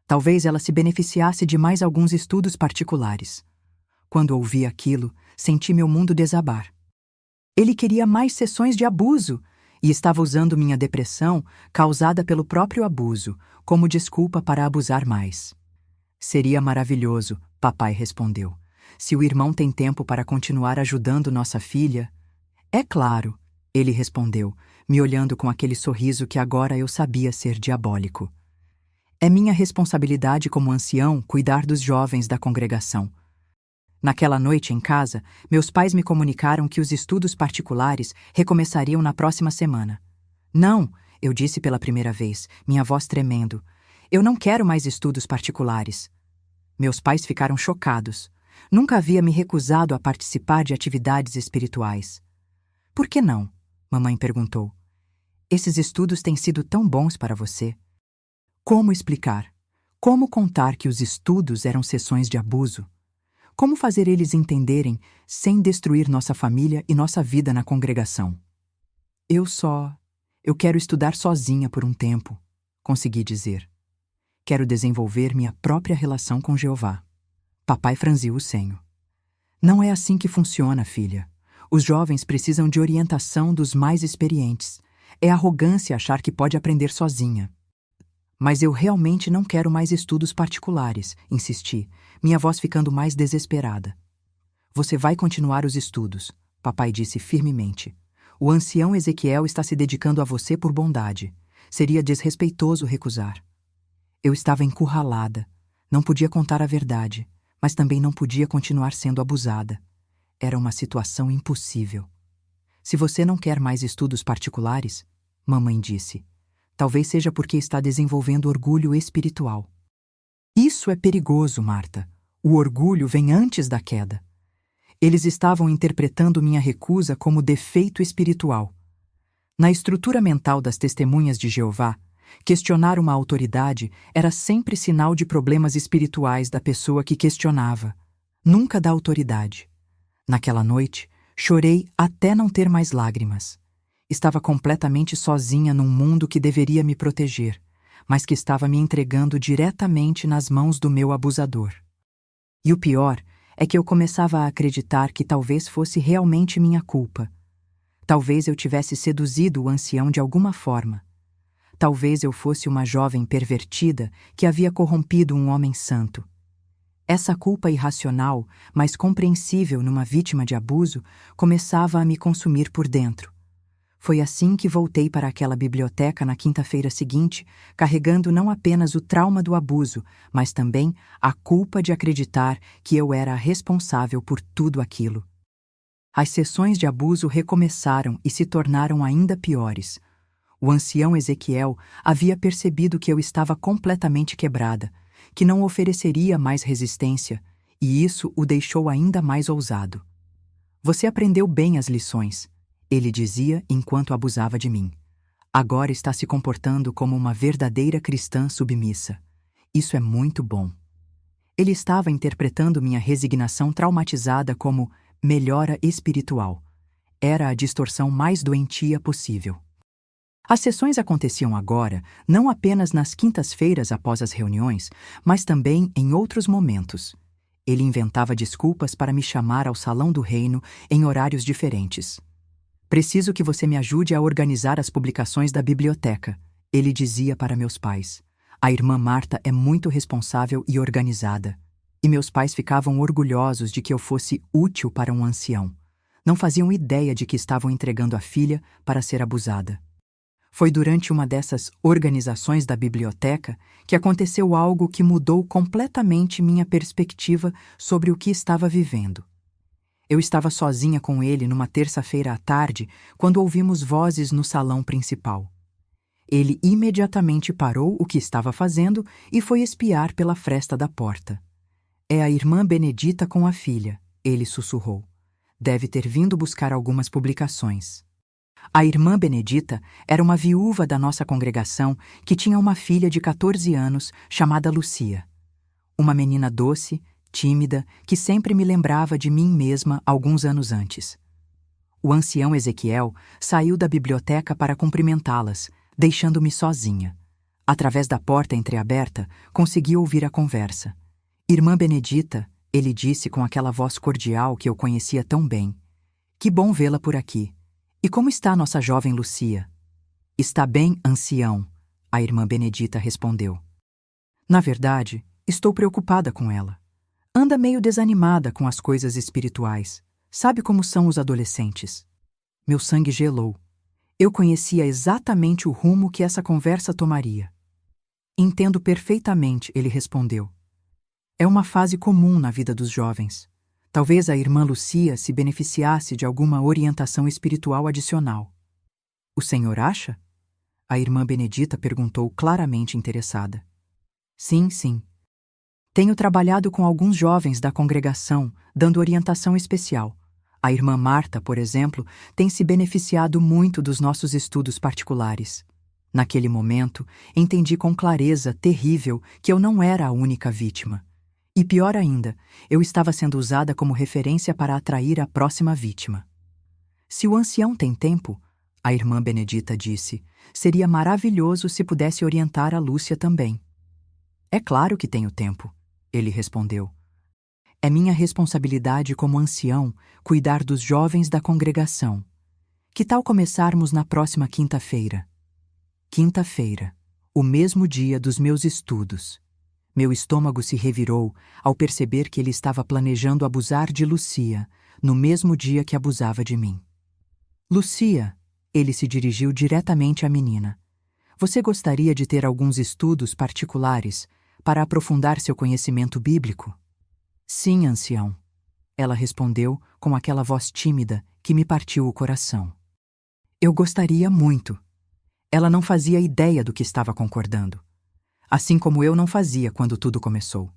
S1: Talvez ela se beneficiasse de mais alguns estudos particulares. Quando ouvi aquilo, senti meu mundo desabar. Ele queria mais sessões de abuso e estava usando minha depressão, causada pelo próprio abuso, como desculpa para abusar mais. Seria maravilhoso, papai respondeu. Se o irmão tem tempo para continuar ajudando nossa filha... É claro, ele respondeu, me olhando com aquele sorriso que agora eu sabia ser diabólico. É minha responsabilidade como ancião cuidar dos jovens da congregação. Naquela noite em casa, meus pais me comunicaram que os estudos particulares recomeçariam na próxima semana. Não, eu disse pela primeira vez, minha voz tremendo. Eu não quero mais estudos particulares. Meus pais ficaram chocados. Nunca havia me recusado a participar de atividades espirituais. Por que não? Mamãe perguntou. Esses estudos têm sido tão bons para você. Como explicar? Como contar que os estudos eram sessões de abuso? Como fazer eles entenderem sem destruir nossa família e nossa vida na congregação? Eu quero estudar sozinha por um tempo, consegui dizer. Quero desenvolver minha própria relação com Jeová. Papai franziu o senho. Não é assim que funciona, filha. Os jovens precisam de orientação dos mais experientes. É arrogância achar que pode aprender sozinha. Mas eu realmente não quero mais estudos particulares, insisti, minha voz ficando mais desesperada. Você vai continuar os estudos, papai disse firmemente. O ancião Ezequiel está se dedicando a você por bondade. Seria desrespeitoso recusar. Eu estava encurralada. Não podia contar a verdade, mas também não podia continuar sendo abusada. Era uma situação impossível. Se você não quer mais estudos particulares, mamãe disse, talvez seja porque está desenvolvendo orgulho espiritual. Isso é perigoso, Marta. O orgulho vem antes da queda. Eles estavam interpretando minha recusa como defeito espiritual. Na estrutura mental das testemunhas de Jeová, questionar uma autoridade era sempre sinal de problemas espirituais da pessoa que questionava, nunca da autoridade. Naquela noite, chorei até não ter mais lágrimas. Estava completamente sozinha num mundo que deveria me proteger, mas que estava me entregando diretamente nas mãos do meu abusador. E o pior é que eu começava a acreditar que talvez fosse realmente minha culpa. Talvez eu tivesse seduzido o ancião de alguma forma. Talvez eu fosse uma jovem pervertida que havia corrompido um homem santo. Essa culpa irracional, mas compreensível numa vítima de abuso, começava a me consumir por dentro. Foi assim que voltei para aquela biblioteca na quinta-feira seguinte, carregando não apenas o trauma do abuso, mas também a culpa de acreditar que eu era a responsável por tudo aquilo. As sessões de abuso recomeçaram e se tornaram ainda piores. O ancião Ezequiel havia percebido que eu estava completamente quebrada, que não ofereceria mais resistência, e isso o deixou ainda mais ousado. Você aprendeu bem as lições, ele dizia enquanto abusava de mim. Agora está se comportando como uma verdadeira cristã submissa. Isso é muito bom. Ele estava interpretando minha resignação traumatizada como melhora espiritual. Era a distorção mais doentia possível. As sessões aconteciam agora não apenas nas quintas-feiras após as reuniões, mas também em outros momentos. Ele inventava desculpas para me chamar ao salão do reino em horários diferentes. Preciso que você me ajude a organizar as publicações da biblioteca, ele dizia para meus pais. A irmã Marta é muito responsável e organizada. E meus pais ficavam orgulhosos de que eu fosse útil para um ancião. Não faziam ideia de que estavam entregando a filha para ser abusada. Foi durante uma dessas organizações da biblioteca que aconteceu algo que mudou completamente minha perspectiva sobre o que estava vivendo. Eu estava sozinha com ele numa terça-feira à tarde quando ouvimos vozes no salão principal. Ele imediatamente parou o que estava fazendo e foi espiar pela fresta da porta. É a irmã Benedita com a filha, ele sussurrou. Deve ter vindo buscar algumas publicações. A irmã Benedita era uma viúva da nossa congregação que tinha uma filha de 14 anos chamada Lucia. Uma menina doce, tímida, que sempre me lembrava de mim mesma alguns anos antes. O ancião Ezequiel saiu da biblioteca para cumprimentá-las, deixando-me sozinha. Através da porta entreaberta, consegui ouvir a conversa. Irmã Benedita, ele disse com aquela voz cordial que eu conhecia tão bem. Que bom vê-la por aqui. E como está nossa jovem Lucia? Está bem, ancião, a irmã Benedita respondeu. Na verdade, estou preocupada com ela. Anda meio desanimada com as coisas espirituais. Sabe como são os adolescentes? Meu sangue gelou. Eu conhecia exatamente o rumo que essa conversa tomaria. Entendo perfeitamente, ele respondeu. É uma fase comum na vida dos jovens. Talvez a irmã Lucia se beneficiasse de alguma orientação espiritual adicional. O senhor acha? A irmã Benedita perguntou claramente interessada. Sim, sim. Tenho trabalhado com alguns jovens da congregação, dando orientação especial. A irmã Marta, por exemplo, tem se beneficiado muito dos nossos estudos particulares. Naquele momento, entendi com clareza terrível que eu não era a única vítima. E pior ainda, eu estava sendo usada como referência para atrair a próxima vítima. Se o ancião tem tempo, a irmã Benedita disse, seria maravilhoso se pudesse orientar a Lúcia também. É claro que tenho tempo, ele respondeu. É minha responsabilidade como ancião cuidar dos jovens da congregação. Que tal começarmos na próxima quinta-feira? Quinta-feira, o mesmo dia dos meus estudos. Meu estômago se revirou ao perceber que ele estava planejando abusar de Lucia, no mesmo dia que abusava de mim. Lucia, ele se dirigiu diretamente à menina. Você gostaria de ter alguns estudos particulares para aprofundar seu conhecimento bíblico? Sim, ancião. Ela respondeu com aquela voz tímida que me partiu o coração. Eu gostaria muito. Ela não fazia ideia do que estava concordando. Assim como eu não fazia quando tudo começou.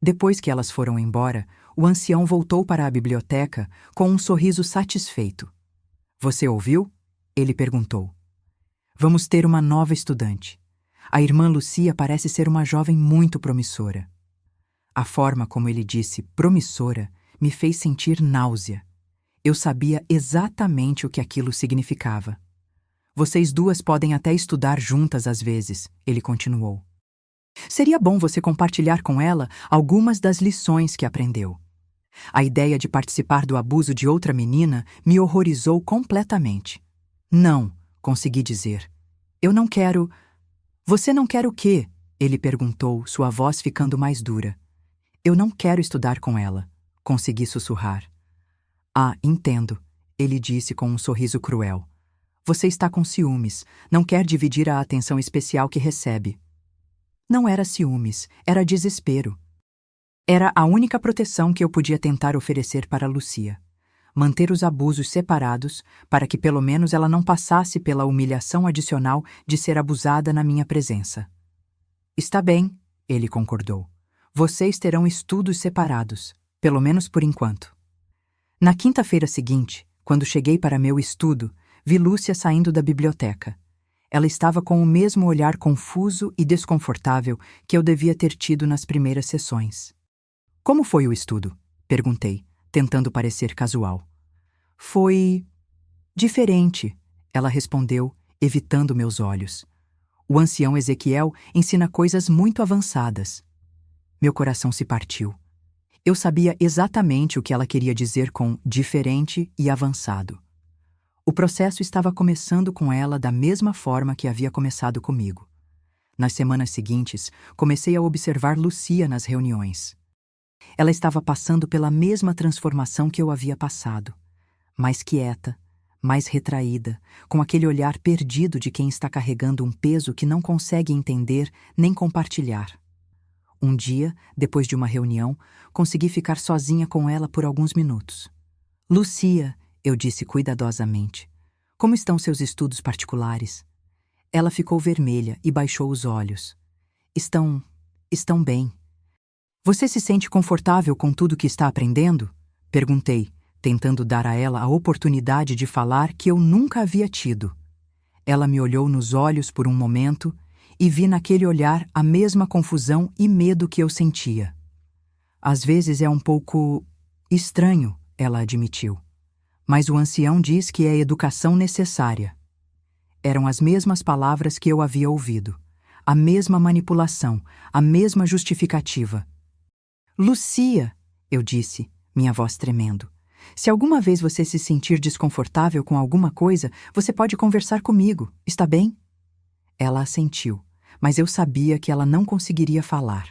S1: Depois que elas foram embora, o ancião voltou para a biblioteca com um sorriso satisfeito. Você ouviu? Ele perguntou. Vamos ter uma nova estudante. A irmã Lucia parece ser uma jovem muito promissora. A forma como ele disse promissora me fez sentir náusea. Eu sabia exatamente o que aquilo significava. Vocês duas podem até estudar juntas às vezes, ele continuou. Seria bom você compartilhar com ela algumas das lições que aprendeu. A ideia de participar do abuso de outra menina me horrorizou completamente. Não, consegui dizer. Eu não quero... Você não quer o quê? Ele perguntou, sua voz ficando mais dura. Eu não quero estudar com ela, consegui sussurrar. Ah, entendo, ele disse com um sorriso cruel. Você está com ciúmes, não quer dividir a atenção especial que recebe. Não era ciúmes, era desespero. Era a única proteção que eu podia tentar oferecer para Lucia. Manter os abusos separados para que pelo menos ela não passasse pela humilhação adicional de ser abusada na minha presença. Está bem, ele concordou. Vocês terão estudos separados, pelo menos por enquanto. Na quinta-feira seguinte, quando cheguei para meu estudo, vi Lúcia saindo da biblioteca. Ela estava com o mesmo olhar confuso e desconfortável que eu devia ter tido nas primeiras sessões. Como foi o estudo? Perguntei, tentando parecer casual. Foi... diferente, ela respondeu, evitando meus olhos. O ancião Ezequiel ensina coisas muito avançadas. Meu coração se partiu. Eu sabia exatamente o que ela queria dizer com diferente e avançado. O processo estava começando com ela da mesma forma que havia começado comigo. Nas semanas seguintes, comecei a observar Lucia nas reuniões. Ela estava passando pela mesma transformação que eu havia passado. Mais quieta, mais retraída, com aquele olhar perdido de quem está carregando um peso que não consegue entender nem compartilhar. Um dia, depois de uma reunião, consegui ficar sozinha com ela por alguns minutos. Lucia, eu disse cuidadosamente, como estão seus estudos particulares? Ela ficou vermelha e baixou os olhos. Estão bem. Você se sente confortável com tudo que está aprendendo? Perguntei, tentando dar a ela a oportunidade de falar que eu nunca havia tido. Ela me olhou nos olhos por um momento e vi naquele olhar a mesma confusão e medo que eu sentia. Às vezes é um pouco estranho, ela admitiu. Mas o ancião diz que é educação necessária. Eram as mesmas palavras que eu havia ouvido. A mesma manipulação, a mesma justificativa. Lucia, eu disse, minha voz tremendo. Se alguma vez você se sentir desconfortável com alguma coisa, você pode conversar comigo, está bem? Ela assentiu, mas eu sabia que ela não conseguiria falar.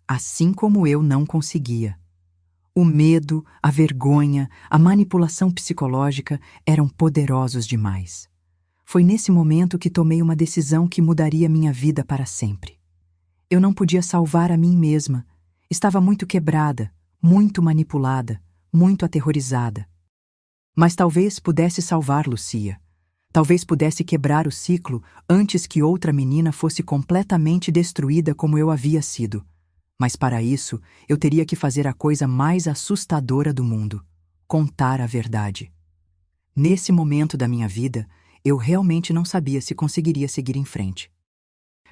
S1: Assim como eu não conseguia. O medo, a vergonha, a manipulação psicológica eram poderosos demais. Foi nesse momento que tomei uma decisão que mudaria minha vida para sempre. Eu não podia salvar a mim mesma. Estava muito quebrada, muito manipulada, muito aterrorizada. Mas talvez pudesse salvar Lucia. Talvez pudesse quebrar o ciclo antes que outra menina fosse completamente destruída como eu havia sido. Mas para isso, eu teria que fazer a coisa mais assustadora do mundo: contar a verdade. Nesse momento da minha vida, eu realmente não sabia se conseguiria seguir em frente.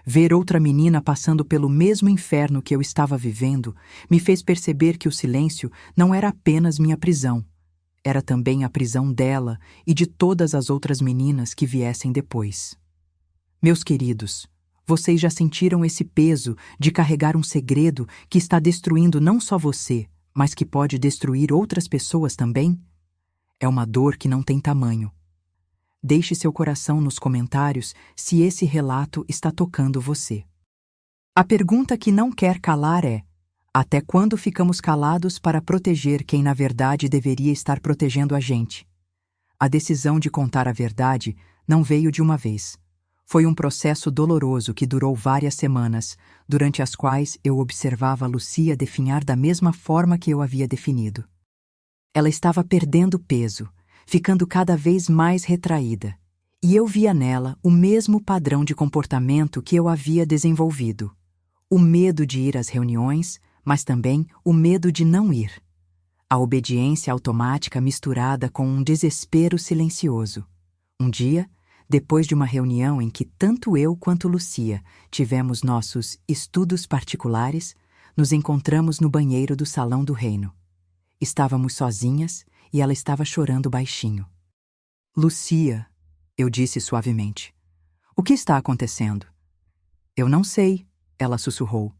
S1: Ver outra menina passando pelo mesmo inferno que eu estava vivendo me fez perceber que o silêncio não era apenas minha prisão. Era também a prisão dela e de todas as outras meninas que viessem depois. Meus queridos, vocês já sentiram esse peso de carregar um segredo que está destruindo não só você, mas que pode destruir outras pessoas também? É uma dor que não tem tamanho. Deixe seu coração nos comentários se esse relato está tocando você. A pergunta que não quer calar é: até quando ficamos calados para proteger quem na verdade deveria estar protegendo a gente? A decisão de contar a verdade não veio de uma vez. Foi um processo doloroso que durou várias semanas, durante as quais eu observava Lucia definhar da mesma forma que eu havia definido. Ela estava perdendo peso, ficando cada vez mais retraída, e eu via nela o mesmo padrão de comportamento que eu havia desenvolvido. O medo de ir às reuniões, mas também o medo de não ir. A obediência automática misturada com um desespero silencioso. Um dia, depois de uma reunião em que tanto eu quanto Lucia tivemos nossos estudos particulares, nos encontramos no banheiro do salão do reino. Estávamos sozinhas e ela estava chorando baixinho. Lucia, eu disse suavemente. O que está acontecendo? Eu não sei, ela sussurrou.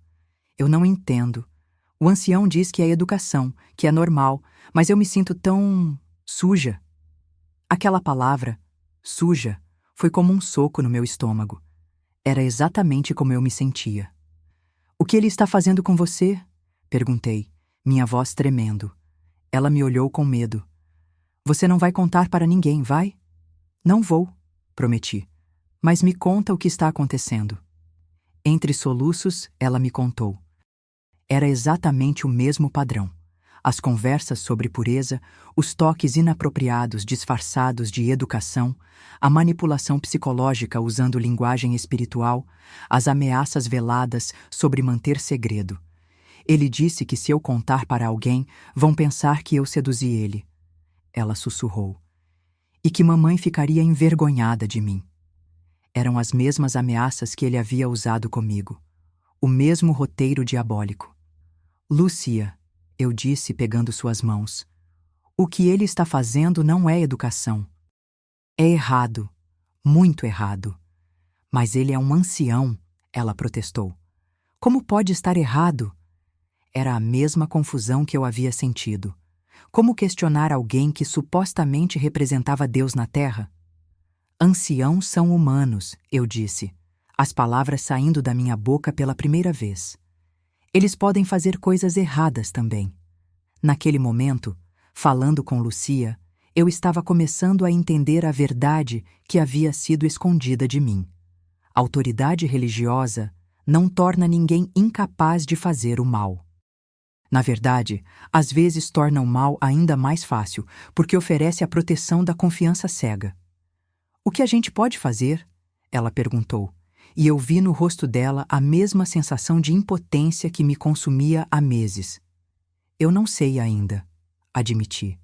S1: Eu não entendo. O ancião diz que é educação, que é normal, mas eu me sinto tão suja. Aquela palavra, suja, foi como um soco no meu estômago. Era exatamente como eu me sentia. O que ele está fazendo com você? Perguntei, minha voz tremendo. Ela me olhou com medo. Você não vai contar para ninguém, vai? Não vou, prometi. Mas me conta o que está acontecendo. Entre soluços, ela me contou. Era exatamente o mesmo padrão. As conversas sobre pureza, os toques inapropriados disfarçados de educação, a manipulação psicológica usando linguagem espiritual, as ameaças veladas sobre manter segredo. Ele disse que se eu contar para alguém, vão pensar que eu seduzi ele. Ela sussurrou. E que mamãe ficaria envergonhada de mim. Eram as mesmas ameaças que ele havia usado comigo. O mesmo roteiro diabólico. Lucia, eu disse pegando suas mãos, o que ele está fazendo não é educação. É errado, muito errado. Mas ele é um ancião, ela protestou. Como pode estar errado? Era a mesma confusão que eu havia sentido. Como questionar alguém que supostamente representava Deus na Terra? Anciãos são humanos, eu disse, as palavras saindo da minha boca pela primeira vez. Eles podem fazer coisas erradas também. Naquele momento, falando com Lucia, eu estava começando a entender a verdade que havia sido escondida de mim. A autoridade religiosa não torna ninguém incapaz de fazer o mal. Na verdade, às vezes torna o mal ainda mais fácil, porque oferece a proteção da confiança cega. O que a gente pode fazer? Ela perguntou. E eu vi no rosto dela a mesma sensação de impotência que me consumia há meses. Eu não sei ainda, admiti.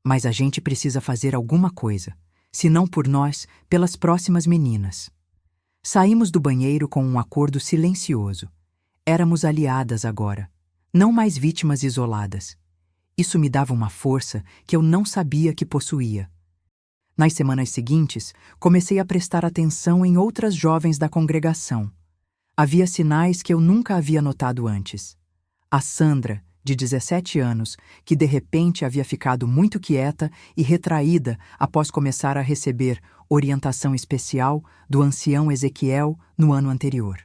S1: Mas a gente precisa fazer alguma coisa, se não por nós, pelas próximas meninas. Saímos do banheiro com um acordo silencioso. Éramos aliadas agora, não mais vítimas isoladas. Isso me dava uma força que eu não sabia que possuía. Nas semanas seguintes, comecei a prestar atenção em outras jovens da congregação. Havia sinais que eu nunca havia notado antes. A Sandra, de 17 anos, que de repente havia ficado muito quieta e retraída após começar a receber orientação especial do ancião Ezequiel no ano anterior.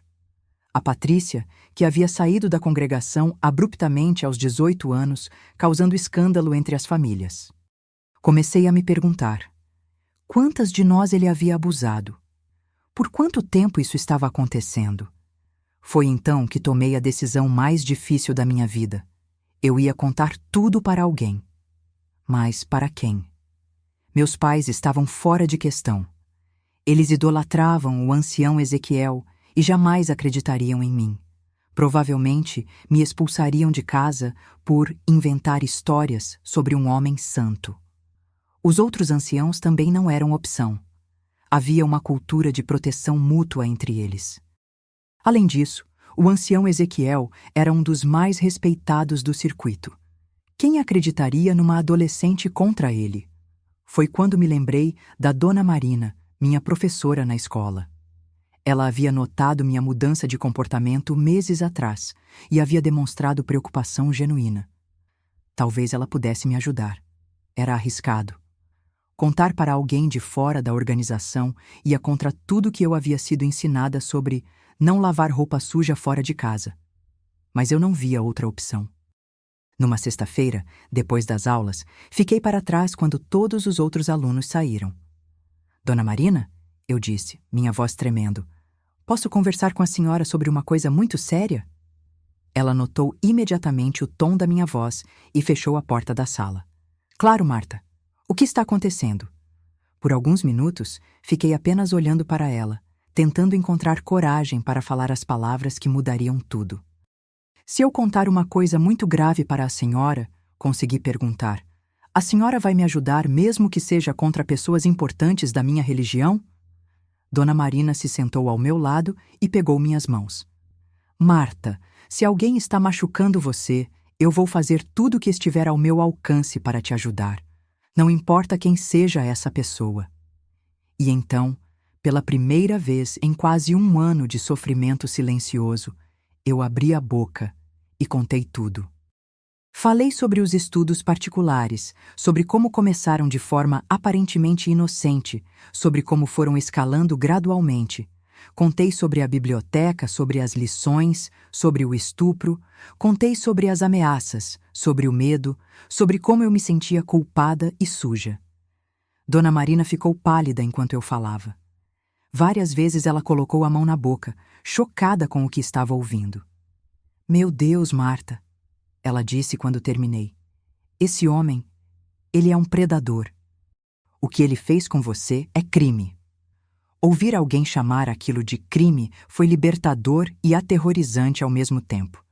S1: A Patrícia, que havia saído da congregação abruptamente aos 18 anos, causando escândalo entre as famílias. Comecei a me perguntar: quantas de nós ele havia abusado? Por quanto tempo isso estava acontecendo? Foi então que tomei a decisão mais difícil da minha vida. Eu ia contar tudo para alguém. Mas para quem? Meus pais estavam fora de questão. Eles idolatravam o ancião Ezequiel e jamais acreditariam em mim. Provavelmente me expulsariam de casa por inventar histórias sobre um homem santo. Os outros anciãos também não eram opção. Havia uma cultura de proteção mútua entre eles. Além disso, o ancião Ezequiel era um dos mais respeitados do circuito. Quem acreditaria numa adolescente contra ele? Foi quando me lembrei da Dona Marina, minha professora na escola. Ela havia notado minha mudança de comportamento meses atrás e havia demonstrado preocupação genuína. Talvez ela pudesse me ajudar. Era arriscado. Contar para alguém de fora da organização ia contra tudo que eu havia sido ensinada sobre não lavar roupa suja fora de casa. Mas eu não via outra opção. Numa sexta-feira, depois das aulas, fiquei para trás quando todos os outros alunos saíram. Dona Marina, eu disse, minha voz tremendo, posso conversar com a senhora sobre uma coisa muito séria? Ela notou imediatamente o tom da minha voz e fechou a porta da sala. Claro, Marta. O que está acontecendo? Por alguns minutos, fiquei apenas olhando para ela, tentando encontrar coragem para falar as palavras que mudariam tudo. Se eu contar uma coisa muito grave para a senhora, consegui perguntar, a senhora vai me ajudar mesmo que seja contra pessoas importantes da minha religião? Dona Marina se sentou ao meu lado e pegou minhas mãos. Marta, se alguém está machucando você, eu vou fazer tudo o que estiver ao meu alcance para te ajudar. Não importa quem seja essa pessoa. E então, pela primeira vez em quase um ano de sofrimento silencioso, eu abri a boca e contei tudo. Falei sobre os estudos particulares, sobre como começaram de forma aparentemente inocente, sobre como foram escalando gradualmente. Contei sobre a biblioteca, sobre as lições, sobre o estupro. Contei sobre as ameaças, sobre o medo, sobre como eu me sentia culpada e suja. Dona Marina ficou pálida enquanto eu falava. Várias vezes ela colocou a mão na boca, chocada com o que estava ouvindo. Meu Deus, Marta, ela disse quando terminei. Esse homem, ele é um predador. O que ele fez com você é crime. Ouvir alguém chamar aquilo de crime foi libertador e aterrorizante ao mesmo tempo.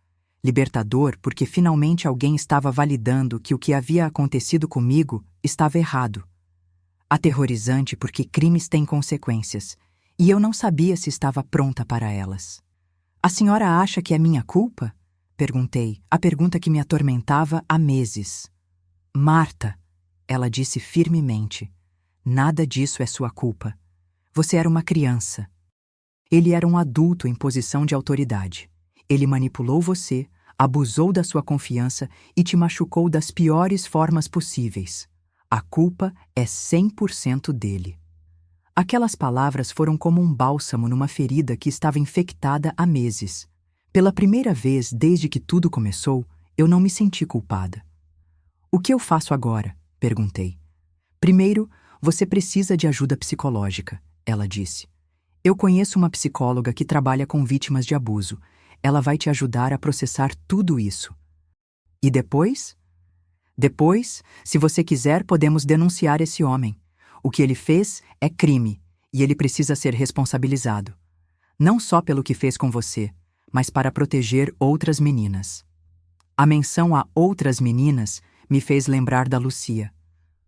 S1: Libertador porque finalmente alguém estava validando que o que havia acontecido comigo estava errado. Aterrorizante porque crimes têm consequências, e eu não sabia se estava pronta para elas. A senhora acha que é minha culpa? Perguntei, a pergunta que me atormentava há meses. Marta, ela disse firmemente, nada disso é sua culpa. Você era uma criança. Ele era um adulto em posição de autoridade. Ele manipulou você, abusou da sua confiança e te machucou das piores formas possíveis. A culpa é 100% dele. Aquelas palavras foram como um bálsamo numa ferida que estava infectada há meses. Pela primeira vez desde que tudo começou, eu não me senti culpada. O que eu faço agora? Perguntei. Primeiro, você precisa de ajuda psicológica, ela disse. Eu conheço uma psicóloga que trabalha com vítimas de abuso. Ela vai te ajudar a processar tudo isso. E depois? Depois, se você quiser, podemos denunciar esse homem. O que ele fez é crime, e ele precisa ser responsabilizado. Não só pelo que fez com você, mas para proteger outras meninas. A menção a outras meninas me fez lembrar da Lucia.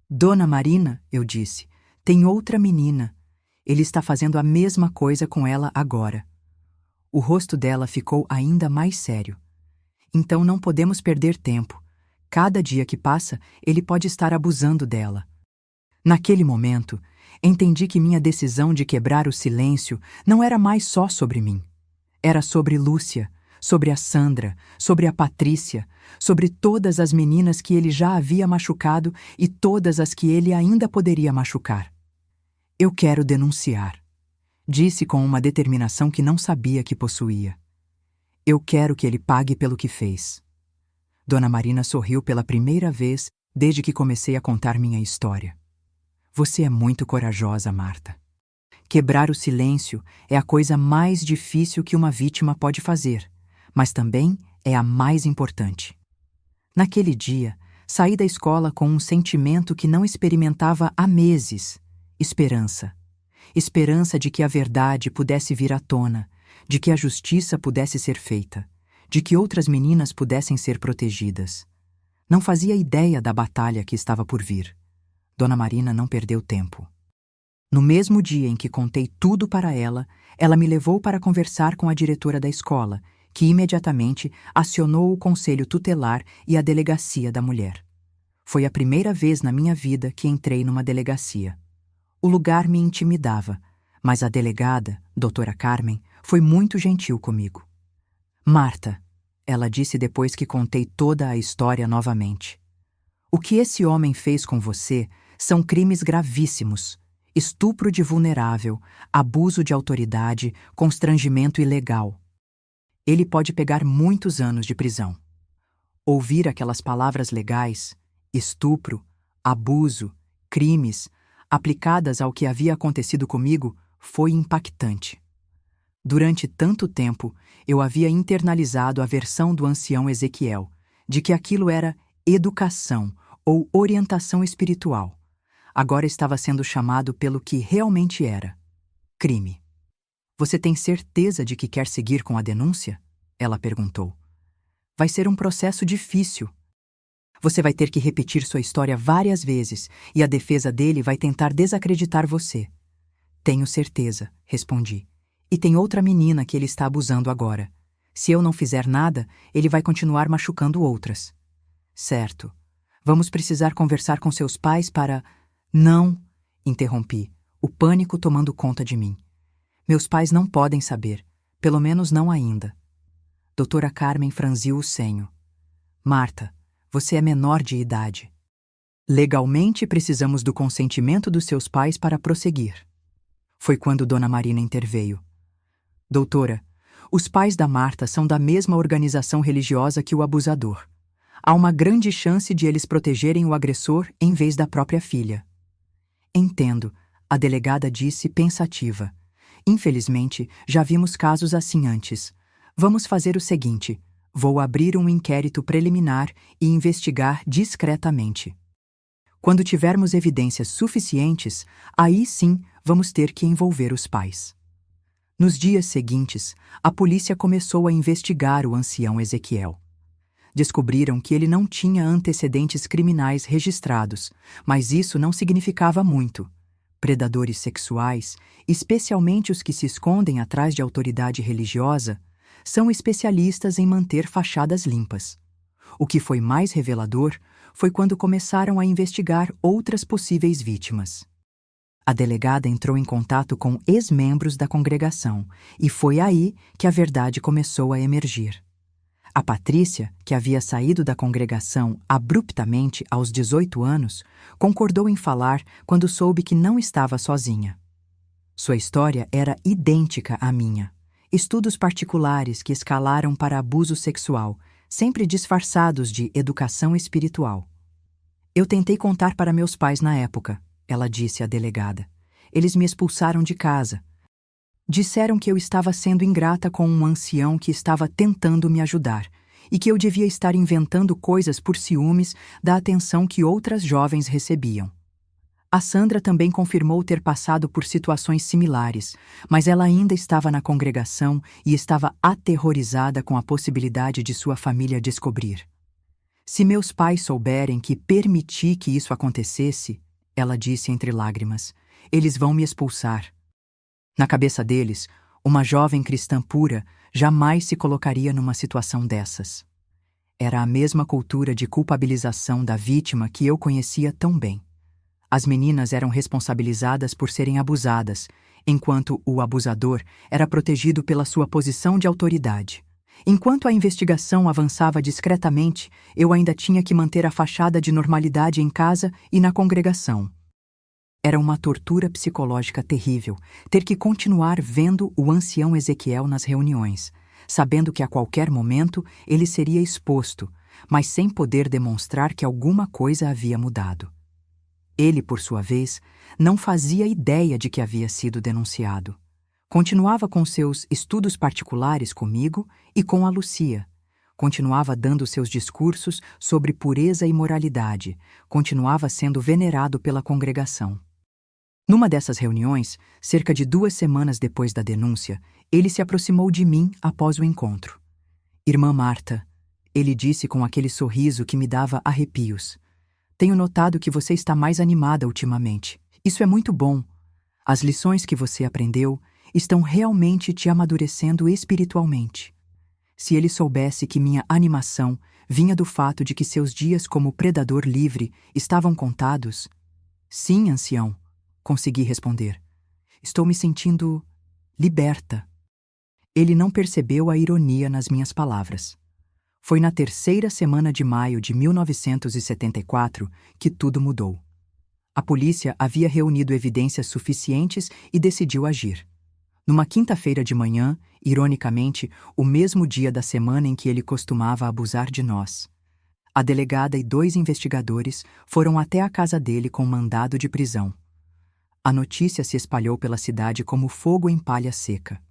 S1: Dona Marina, eu disse, tem outra menina. Ele está fazendo a mesma coisa com ela agora. O rosto dela ficou ainda mais sério. Então não podemos perder tempo. Cada dia que passa, ele pode estar abusando dela. Naquele momento, entendi que minha decisão de quebrar o silêncio não era mais só sobre mim. Era sobre Lúcia, sobre a Sandra, sobre a Patrícia, sobre todas as meninas que ele já havia machucado e todas as que ele ainda poderia machucar. Eu quero denunciar, disse com uma determinação que não sabia que possuía. Eu quero que ele pague pelo que fez. Dona Marina sorriu pela primeira vez desde que comecei a contar minha história. Você é muito corajosa, Marta. Quebrar o silêncio é a coisa mais difícil que uma vítima pode fazer, mas também é a mais importante. Naquele dia, saí da escola com um sentimento que não experimentava há meses: esperança. Esperança de que a verdade pudesse vir à tona, de que a justiça pudesse ser feita, de que outras meninas pudessem ser protegidas. Não fazia ideia da batalha que estava por vir. Dona Marina não perdeu tempo. No mesmo dia em que contei tudo para ela, ela me levou para conversar com a diretora da escola, que imediatamente acionou o conselho tutelar e a delegacia da mulher. Foi a primeira vez na minha vida que entrei numa delegacia. O lugar me intimidava, mas a delegada, doutora Carmen, foi muito gentil comigo. Marta, ela disse depois que contei toda a história novamente. O que esse homem fez com você são crimes gravíssimos: estupro de vulnerável, abuso de autoridade, constrangimento ilegal. Ele pode pegar muitos anos de prisão. Ouvir aquelas palavras legais, estupro, abuso, crimes, aplicadas ao que havia acontecido comigo, foi impactante. Durante tanto tempo, eu havia internalizado a versão do ancião Ezequiel, de que aquilo era educação ou orientação espiritual. Agora estava sendo chamado pelo que realmente era: crime. Você tem certeza de que quer seguir com a denúncia? Ela perguntou. Vai ser um processo difícil. Você vai ter que repetir sua história várias vezes e a defesa dele vai tentar desacreditar você. Tenho certeza, respondi. E tem outra menina que ele está abusando agora. Se eu não fizer nada, ele vai continuar machucando outras. Certo. Vamos precisar conversar com seus pais para... Não, interrompi, o pânico tomando conta de mim. Meus pais não podem saber, pelo menos não ainda. Doutora Carmen franziu o senho. Marta, você é menor de idade. Legalmente precisamos do consentimento dos seus pais para prosseguir. Foi quando Dona Marina interveio. Doutora, os pais da Marta são da mesma organização religiosa que o abusador. Há uma grande chance de eles protegerem o agressor em vez da própria filha. Entendo, a delegada disse pensativa. Infelizmente, já vimos casos assim antes. Vamos fazer o seguinte: vou abrir um inquérito preliminar e investigar discretamente. Quando tivermos evidências suficientes, aí sim vamos ter que envolver os pais. Nos dias seguintes, a polícia começou a investigar o ancião Ezequiel. Descobriram que ele não tinha antecedentes criminais registrados, mas isso não significava muito. Predadores sexuais, especialmente os que se escondem atrás de autoridade religiosa, são especialistas em manter fachadas limpas. O que foi mais revelador foi quando começaram a investigar outras possíveis vítimas. A delegada entrou em contato com ex-membros da congregação e foi aí que a verdade começou a emergir. A Patrícia, que havia saído da congregação abruptamente aos 18 anos, concordou em falar quando soube que não estava sozinha. Sua história era idêntica à minha. Estudos particulares que escalaram para abuso sexual, sempre disfarçados de educação espiritual. Eu tentei contar para meus pais na época, ela disse à delegada. Eles me expulsaram de casa. Disseram que eu estava sendo ingrata com um ancião que estava tentando me ajudar e que eu devia estar inventando coisas por ciúmes da atenção que outras jovens recebiam. A Sandra também confirmou ter passado por situações similares, mas ela ainda estava na congregação e estava aterrorizada com a possibilidade de sua família descobrir. Se meus pais souberem que permiti que isso acontecesse, ela disse entre lágrimas, eles vão me expulsar. Na cabeça deles, uma jovem cristã pura jamais se colocaria numa situação dessas. Era a mesma cultura de culpabilização da vítima que eu conhecia tão bem. As meninas eram responsabilizadas por serem abusadas, enquanto o abusador era protegido pela sua posição de autoridade. Enquanto a investigação avançava discretamente, eu ainda tinha que manter a fachada de normalidade em casa e na congregação. Era uma tortura psicológica terrível ter que continuar vendo o ancião Ezequiel nas reuniões, sabendo que a qualquer momento ele seria exposto, mas sem poder demonstrar que alguma coisa havia mudado. Ele, por sua vez, não fazia ideia de que havia sido denunciado. Continuava com seus estudos particulares comigo e com a Lucia. Continuava dando seus discursos sobre pureza e moralidade. Continuava sendo venerado pela congregação. Numa dessas reuniões, cerca de 2 semanas depois da denúncia, ele se aproximou de mim após o encontro. Irmã Marta, ele disse com aquele sorriso que me dava arrepios. Tenho notado que você está mais animada ultimamente. Isso é muito bom. As lições que você aprendeu estão realmente te amadurecendo espiritualmente. Se ele soubesse que minha animação vinha do fato de que seus dias como predador livre estavam contados... Sim, ancião, consegui responder. Estou me sentindo liberta. Ele não percebeu a ironia nas minhas palavras. Foi na terceira semana de maio de 1974 que tudo mudou. A polícia havia reunido evidências suficientes e decidiu agir. Numa quinta-feira de manhã, ironicamente, o mesmo dia da semana em que ele costumava abusar de nós, a delegada e 2 investigadores foram até a casa dele com mandado de prisão. A notícia se espalhou pela cidade como fogo em palha seca.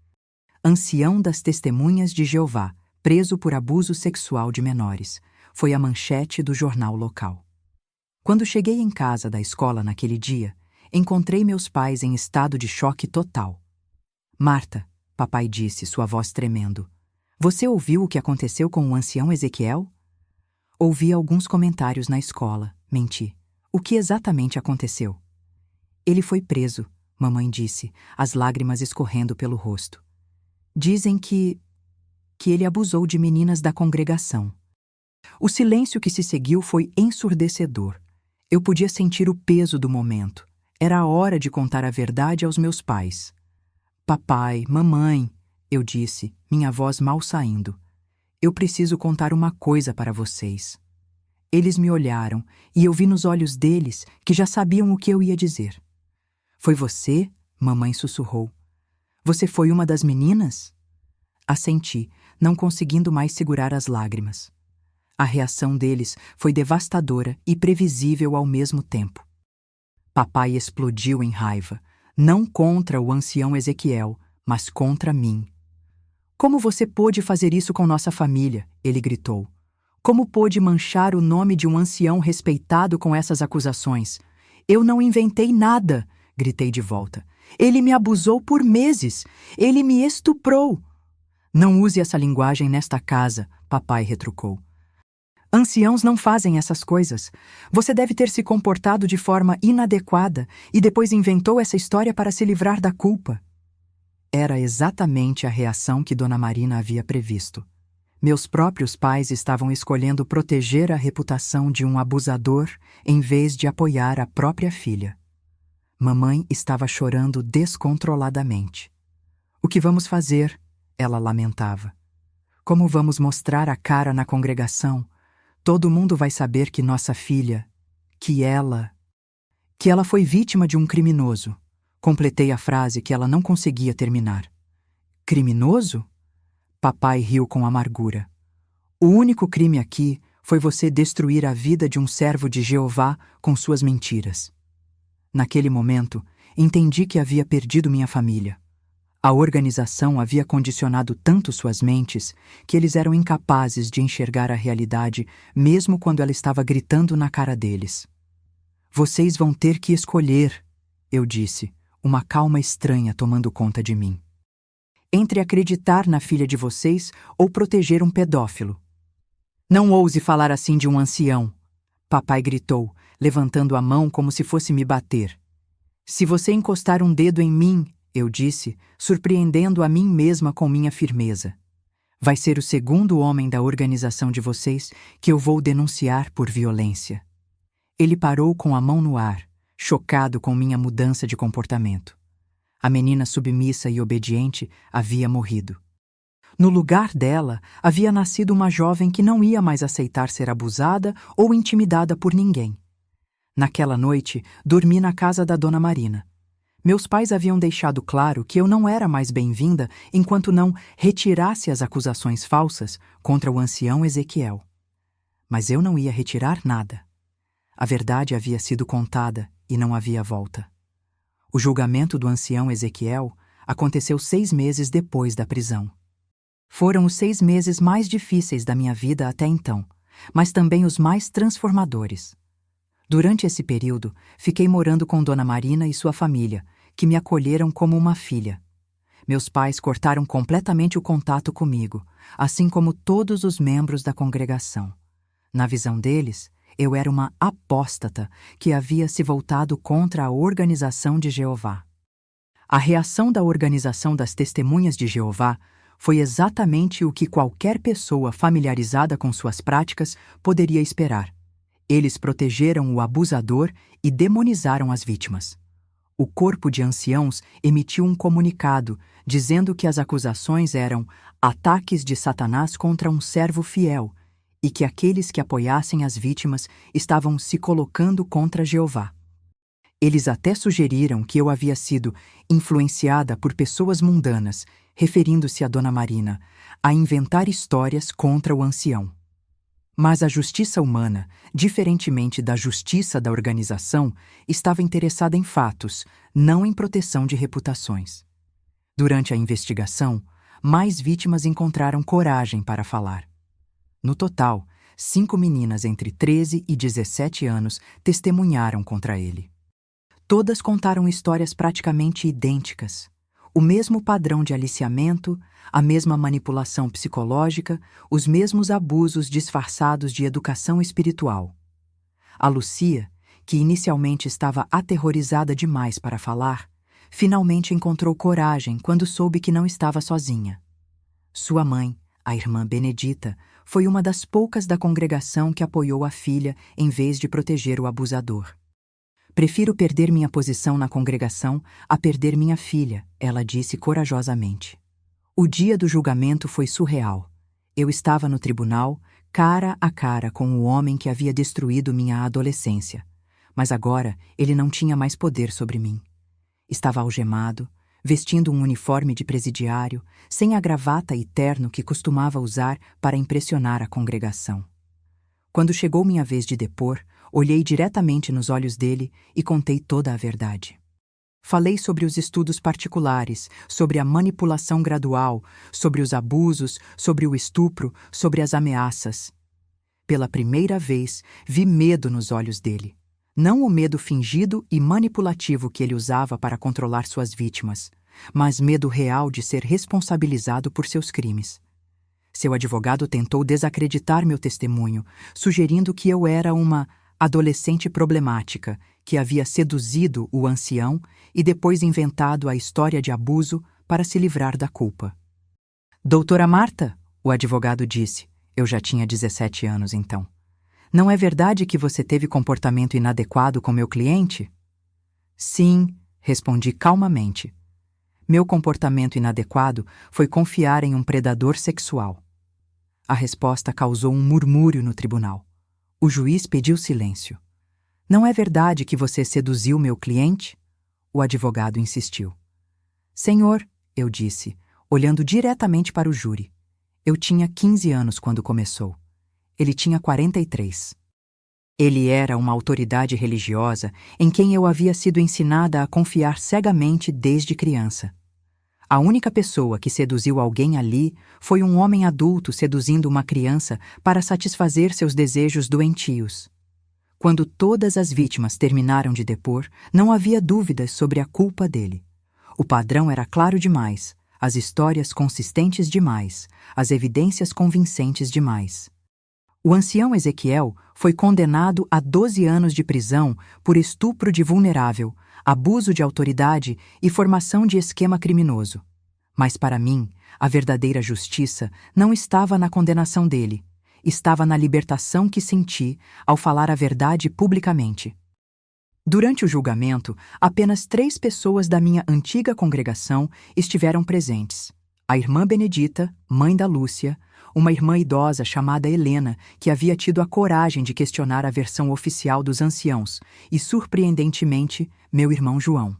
S1: Ancião das Testemunhas de Jeová, preso por abuso sexual de menores, foi a manchete do jornal local. Quando cheguei em casa da escola naquele dia, encontrei meus pais em estado de choque total. Marta, papai disse, sua voz tremendo, você ouviu o que aconteceu com o ancião Ezequiel? Ouvi alguns comentários na escola, menti. O que exatamente aconteceu? Ele foi preso, mamãe disse, as lágrimas escorrendo pelo rosto. Dizem que ele abusou de meninas da congregação. O silêncio que se seguiu foi ensurdecedor. Eu podia sentir o peso do momento. Era a hora de contar a verdade aos meus pais. Papai, mamãe, eu disse, minha voz mal saindo. Eu preciso contar uma coisa para vocês. Eles me olharam e eu vi nos olhos deles que já sabiam o que eu ia dizer. Foi você? Mamãe sussurrou. Você foi uma das meninas? Assenti, não conseguindo mais segurar as lágrimas. A reação deles foi devastadora e previsível ao mesmo tempo. Papai explodiu em raiva, não contra o ancião Ezequiel, mas contra mim. Como você pôde fazer isso com nossa família? Ele gritou. Como pôde manchar o nome de um ancião respeitado com essas acusações? Eu não inventei nada, gritei de volta. Ele me abusou por meses. Ele me estuprou. Não use essa linguagem nesta casa, papai retrucou. Anciãos não fazem essas coisas. Você deve ter se comportado de forma inadequada e depois inventou essa história para se livrar da culpa. Era exatamente a reação que Dona Marina havia previsto. Meus próprios pais estavam escolhendo proteger a reputação de um abusador em vez de apoiar a própria filha. Mamãe estava chorando descontroladamente. O que vamos fazer? Ela lamentava. Como vamos mostrar a cara na congregação? Todo mundo vai saber que nossa filha, que ela foi vítima de um criminoso. Completei a frase que ela não conseguia terminar. Criminoso? Papai riu com amargura. O único crime aqui foi você destruir a vida de um servo de Jeová com suas mentiras. Naquele momento, entendi que havia perdido minha família. A organização havia condicionado tanto suas mentes que eles eram incapazes de enxergar a realidade mesmo quando ela estava gritando na cara deles. Vocês vão ter que escolher, eu disse, uma calma estranha tomando conta de mim. Entre acreditar na filha de vocês ou proteger um pedófilo. Não ouse falar assim de um ancião, papai gritou, levantando a mão como se fosse me bater. Se você encostar um dedo em mim, eu disse, surpreendendo a mim mesma com minha firmeza. Vai ser o segundo homem da organização de vocês que eu vou denunciar por violência. Ele parou com a mão no ar, chocado com minha mudança de comportamento. A menina submissa e obediente havia morrido. No lugar dela, havia nascido uma jovem que não ia mais aceitar ser abusada ou intimidada por ninguém. Naquela noite, dormi na casa da Dona Marina. Meus pais haviam deixado claro que eu não era mais bem-vinda enquanto não retirasse as acusações falsas contra o ancião Ezequiel. Mas eu não ia retirar nada. A verdade havia sido contada e não havia volta. O julgamento do ancião Ezequiel aconteceu 6 meses depois da prisão. Foram os 6 meses mais difíceis da minha vida até então, mas também os mais transformadores. Durante esse período, fiquei morando com Dona Marina e sua família, que me acolheram como uma filha. Meus pais cortaram completamente o contato comigo, assim como todos os membros da congregação. Na visão deles, eu era uma apóstata que havia se voltado contra a organização de Jeová. A reação da organização das Testemunhas de Jeová foi exatamente o que qualquer pessoa familiarizada com suas práticas poderia esperar. Eles protegeram o abusador e demonizaram as vítimas. O corpo de anciãos emitiu um comunicado dizendo que as acusações eram ataques de Satanás contra um servo fiel, e que aqueles que apoiassem as vítimas estavam se colocando contra Jeová. Eles até sugeriram que eu havia sido influenciada por pessoas mundanas, referindo-se a Dona Marina, a inventar histórias contra o ancião. Mas a justiça humana, diferentemente da justiça da organização, estava interessada em fatos, não em proteção de reputações. Durante a investigação, mais vítimas encontraram coragem para falar. No total, 5 meninas entre 13 e 17 anos testemunharam contra ele. Todas contaram histórias praticamente idênticas. O mesmo padrão de aliciamento, a mesma manipulação psicológica, os mesmos abusos disfarçados de educação espiritual. A Lucia, que inicialmente estava aterrorizada demais para falar, finalmente encontrou coragem quando soube que não estava sozinha. Sua mãe, a irmã Benedita, foi uma das poucas da congregação que apoiou a filha em vez de proteger o abusador. Prefiro perder minha posição na congregação a perder minha filha, ela disse corajosamente. O dia do julgamento foi surreal. Eu estava no tribunal, cara a cara com o homem que havia destruído minha adolescência. Mas agora ele não tinha mais poder sobre mim. Estava algemado, vestindo um uniforme de presidiário, sem a gravata e terno que costumava usar para impressionar a congregação. Quando chegou minha vez de depor, olhei diretamente nos olhos dele e contei toda a verdade. Falei sobre os estudos particulares, sobre a manipulação gradual, sobre os abusos, sobre o estupro, sobre as ameaças. Pela primeira vez, vi medo nos olhos dele. Não o medo fingido e manipulativo que ele usava para controlar suas vítimas, mas medo real de ser responsabilizado por seus crimes. Seu advogado tentou desacreditar meu testemunho, sugerindo que eu era uma adolescente problemática que havia seduzido o ancião e depois inventado a história de abuso para se livrar da culpa. Doutora Marta, o advogado disse, eu já tinha 17 anos então. Não é verdade que você teve comportamento inadequado com meu cliente? Sim, respondi calmamente. Meu comportamento inadequado foi confiar em um predador sexual. A resposta causou um murmúrio no tribunal. O juiz pediu silêncio. Não é verdade que você seduziu meu cliente? O advogado insistiu. Senhor, eu disse, olhando diretamente para o júri. Eu tinha 15 anos quando começou. Ele tinha 43. Ele era uma autoridade religiosa em quem eu havia sido ensinada a confiar cegamente desde criança. A única pessoa que seduziu alguém ali foi um homem adulto seduzindo uma criança para satisfazer seus desejos doentios. Quando todas as vítimas terminaram de depor, não havia dúvidas sobre a culpa dele. O padrão era claro demais, as histórias consistentes demais, as evidências convincentes demais. O ancião Ezequiel foi condenado a 12 anos de prisão por estupro de vulnerável, abuso de autoridade e formação de esquema criminoso. Mas para mim, a verdadeira justiça não estava na condenação dele, estava na libertação que senti ao falar a verdade publicamente. Durante o julgamento, apenas 3 pessoas da minha antiga congregação estiveram presentes. A irmã Benedita, mãe da Lúcia, uma irmã idosa chamada Helena, que havia tido a coragem de questionar a versão oficial dos anciãos, e, surpreendentemente, meu irmão João.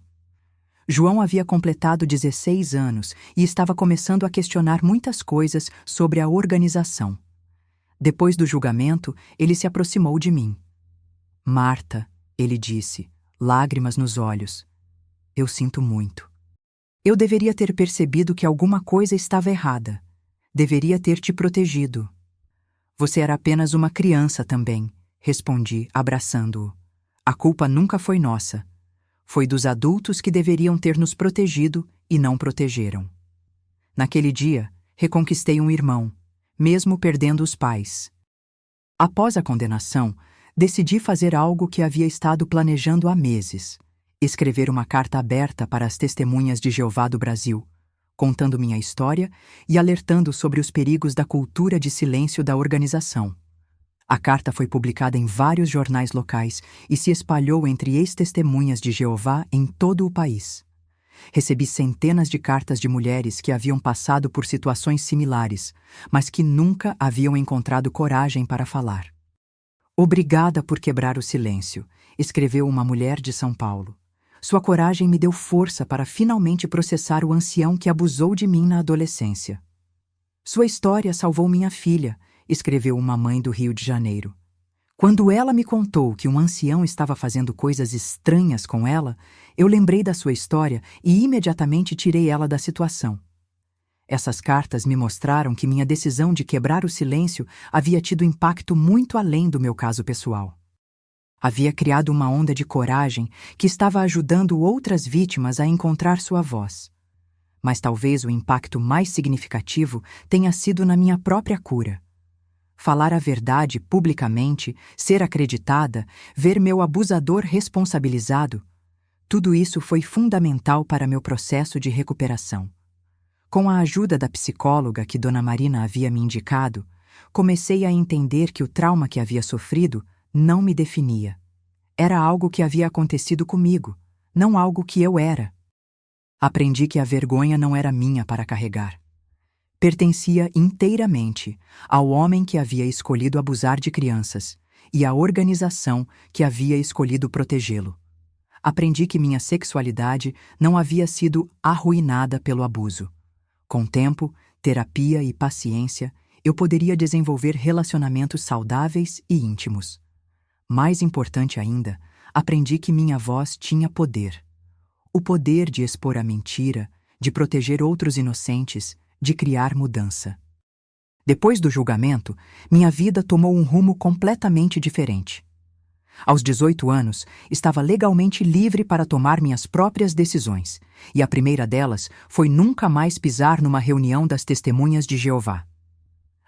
S1: João havia completado 16 anos e estava começando a questionar muitas coisas sobre a organização. Depois do julgamento, ele se aproximou de mim. Marta, ele disse, lágrimas nos olhos. Eu sinto muito. Eu deveria ter percebido que alguma coisa estava errada. Deveria ter te protegido. Você era apenas uma criança também, respondi, abraçando-o. A culpa nunca foi nossa. Foi dos adultos que deveriam ter nos protegido e não protegeram. Naquele dia, reconquistei um irmão, mesmo perdendo os pais. Após a condenação, decidi fazer algo que havia estado planejando há meses: escrever uma carta aberta para as testemunhas de Jeová do Brasil, contando minha história e alertando sobre os perigos da cultura de silêncio da organização. A carta foi publicada em vários jornais locais e se espalhou entre ex-testemunhas de Jeová em todo o país. Recebi centenas de cartas de mulheres que haviam passado por situações similares, mas que nunca haviam encontrado coragem para falar. Obrigada por quebrar o silêncio, escreveu uma mulher de São Paulo. Sua coragem me deu força para finalmente processar o ancião que abusou de mim na adolescência. Sua história salvou minha filha, escreveu uma mãe do Rio de Janeiro. Quando ela me contou que um ancião estava fazendo coisas estranhas com ela, eu lembrei da sua história e imediatamente tirei ela da situação. Essas cartas me mostraram que minha decisão de quebrar o silêncio havia tido impacto muito além do meu caso pessoal. Havia criado uma onda de coragem que estava ajudando outras vítimas a encontrar sua voz. Mas talvez o impacto mais significativo tenha sido na minha própria cura. Falar a verdade publicamente, ser acreditada, ver meu abusador responsabilizado, tudo isso foi fundamental para meu processo de recuperação. Com a ajuda da psicóloga que Dona Marina havia me indicado, comecei a entender que o trauma que havia sofrido não me definia. Era algo que havia acontecido comigo, não algo que eu era. Aprendi que a vergonha não era minha para carregar. Pertencia inteiramente ao homem que havia escolhido abusar de crianças e à organização que havia escolhido protegê-lo. Aprendi que minha sexualidade não havia sido arruinada pelo abuso. Com tempo, terapia e paciência, eu poderia desenvolver relacionamentos saudáveis e íntimos. Mais importante ainda, aprendi que minha voz tinha poder. O poder de expor a mentira, de proteger outros inocentes, de criar mudança. Depois do julgamento, minha vida tomou um rumo completamente diferente. Aos 18 anos, estava legalmente livre para tomar minhas próprias decisões, e a primeira delas foi nunca mais pisar numa reunião das Testemunhas de Jeová.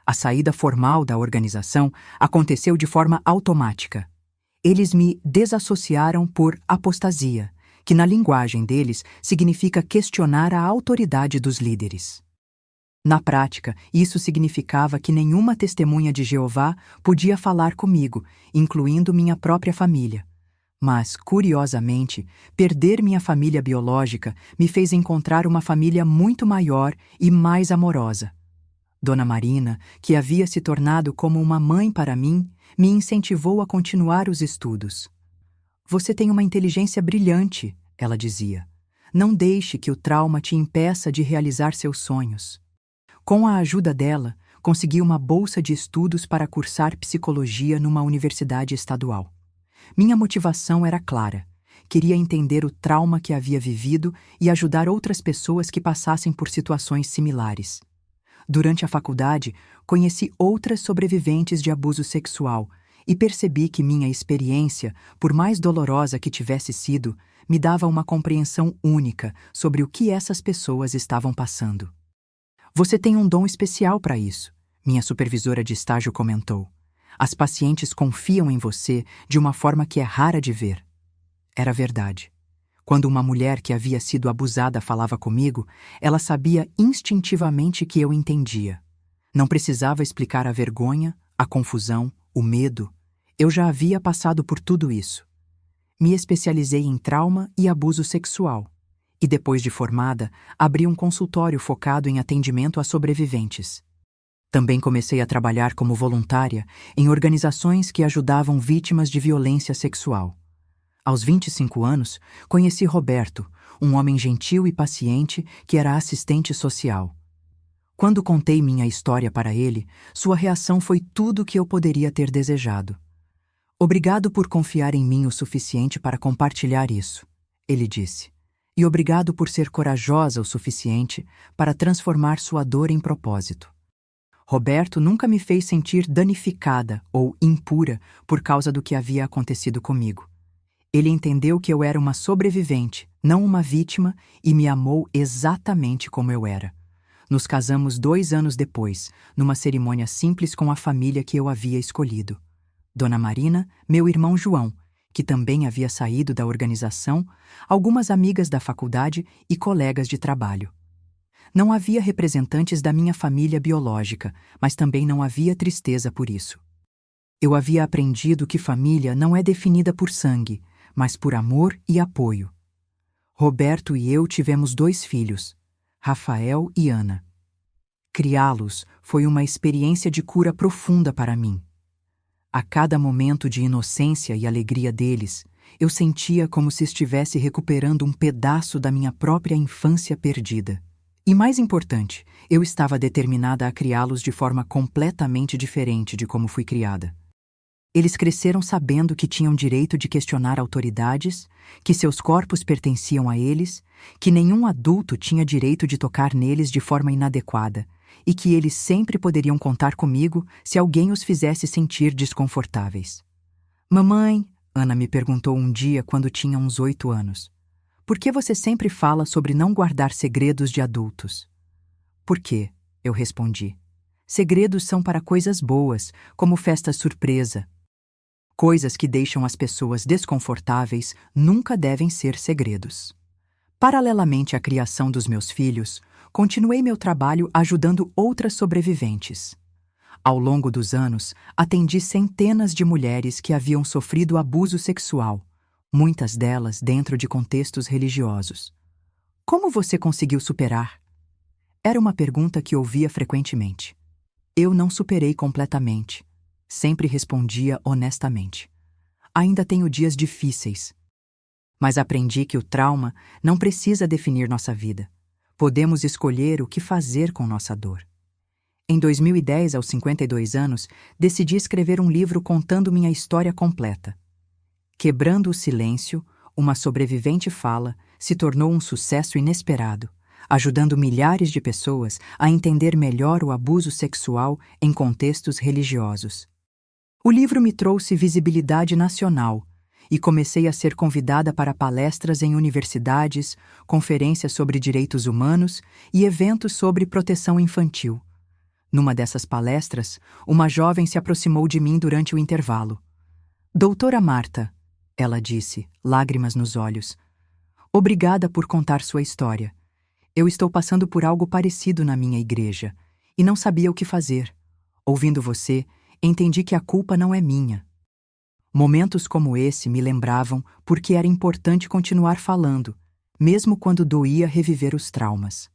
S1: A saída formal da organização aconteceu de forma automática. Eles me desassociaram por apostasia, que na linguagem deles significa questionar a autoridade dos líderes. Na prática, isso significava que nenhuma testemunha de Jeová podia falar comigo, incluindo minha própria família. Mas, curiosamente, perder minha família biológica me fez encontrar uma família muito maior e mais amorosa. Dona Marina, que havia se tornado como uma mãe para mim, me incentivou a continuar os estudos. Você tem uma inteligência brilhante, ela dizia. Não deixe que o trauma te impeça de realizar seus sonhos. Com a ajuda dela, consegui uma bolsa de estudos para cursar psicologia numa universidade estadual. Minha motivação era clara. Queria entender o trauma que havia vivido e ajudar outras pessoas que passassem por situações similares. Durante a faculdade, conheci outras sobreviventes de abuso sexual e percebi que minha experiência, por mais dolorosa que tivesse sido, me dava uma compreensão única sobre o que essas pessoas estavam passando. Você tem um dom especial para isso, minha supervisora de estágio comentou. As pacientes confiam em você de uma forma que é rara de ver. Era verdade. Quando uma mulher que havia sido abusada falava comigo, ela sabia instintivamente que eu entendia. Não precisava explicar a vergonha, a confusão, o medo. Eu já havia passado por tudo isso. Me especializei em trauma e abuso sexual. E depois de formada, abri um consultório focado em atendimento a sobreviventes. Também comecei a trabalhar como voluntária em organizações que ajudavam vítimas de violência sexual. Aos 25 anos, conheci Roberto, um homem gentil e paciente que era assistente social. Quando contei minha história para ele, sua reação foi tudo o que eu poderia ter desejado. Obrigado por confiar em mim o suficiente para compartilhar isso, ele disse. E obrigado por ser corajosa o suficiente para transformar sua dor em propósito. Roberto nunca me fez sentir danificada ou impura por causa do que havia acontecido comigo. Ele entendeu que eu era uma sobrevivente, não uma vítima, e me amou exatamente como eu era. Nos casamos 2 anos depois, numa cerimônia simples com a família que eu havia escolhido. Dona Marina, meu irmão João, que também havia saído da organização, algumas amigas da faculdade e colegas de trabalho. Não havia representantes da minha família biológica, mas também não havia tristeza por isso. Eu havia aprendido que família não é definida por sangue, mas por amor e apoio. Roberto e eu tivemos 2 filhos, Rafael e Ana. Criá-los foi uma experiência de cura profunda para mim. A cada momento de inocência e alegria deles, eu sentia como se estivesse recuperando um pedaço da minha própria infância perdida. E mais importante, eu estava determinada a criá-los de forma completamente diferente de como fui criada. Eles cresceram sabendo que tinham direito de questionar autoridades, que seus corpos pertenciam a eles, que nenhum adulto tinha direito de tocar neles de forma inadequada e que eles sempre poderiam contar comigo se alguém os fizesse sentir desconfortáveis. Mamãe, Ana me perguntou um dia quando tinha uns 8 anos, por que você sempre fala sobre não guardar segredos de adultos? Por quê? Eu respondi. Segredos são para coisas boas, como festa surpresa. Coisas que deixam as pessoas desconfortáveis nunca devem ser segredos. Paralelamente à criação dos meus filhos, continuei meu trabalho ajudando outras sobreviventes. Ao longo dos anos, atendi centenas de mulheres que haviam sofrido abuso sexual, muitas delas dentro de contextos religiosos. Como você conseguiu superar? Era uma pergunta que ouvia frequentemente. Eu não superei completamente. Sempre respondia honestamente. Ainda tenho dias difíceis. Mas aprendi que o trauma não precisa definir nossa vida. Podemos escolher o que fazer com nossa dor. Em 2010, aos 52 anos, decidi escrever um livro contando minha história completa. Quebrando o silêncio, uma sobrevivente fala, se tornou um sucesso inesperado, ajudando milhares de pessoas a entender melhor o abuso sexual em contextos religiosos. O livro me trouxe visibilidade nacional e comecei a ser convidada para palestras em universidades, conferências sobre direitos humanos e eventos sobre proteção infantil. Numa dessas palestras, uma jovem se aproximou de mim durante o intervalo. Doutora Marta, ela disse, lágrimas nos olhos, obrigada por contar sua história. Eu estou passando por algo parecido na minha igreja e não sabia o que fazer. Ouvindo você, entendi que a culpa não é minha. Momentos como esse me lembravam porque era importante continuar falando, mesmo quando doía reviver os traumas.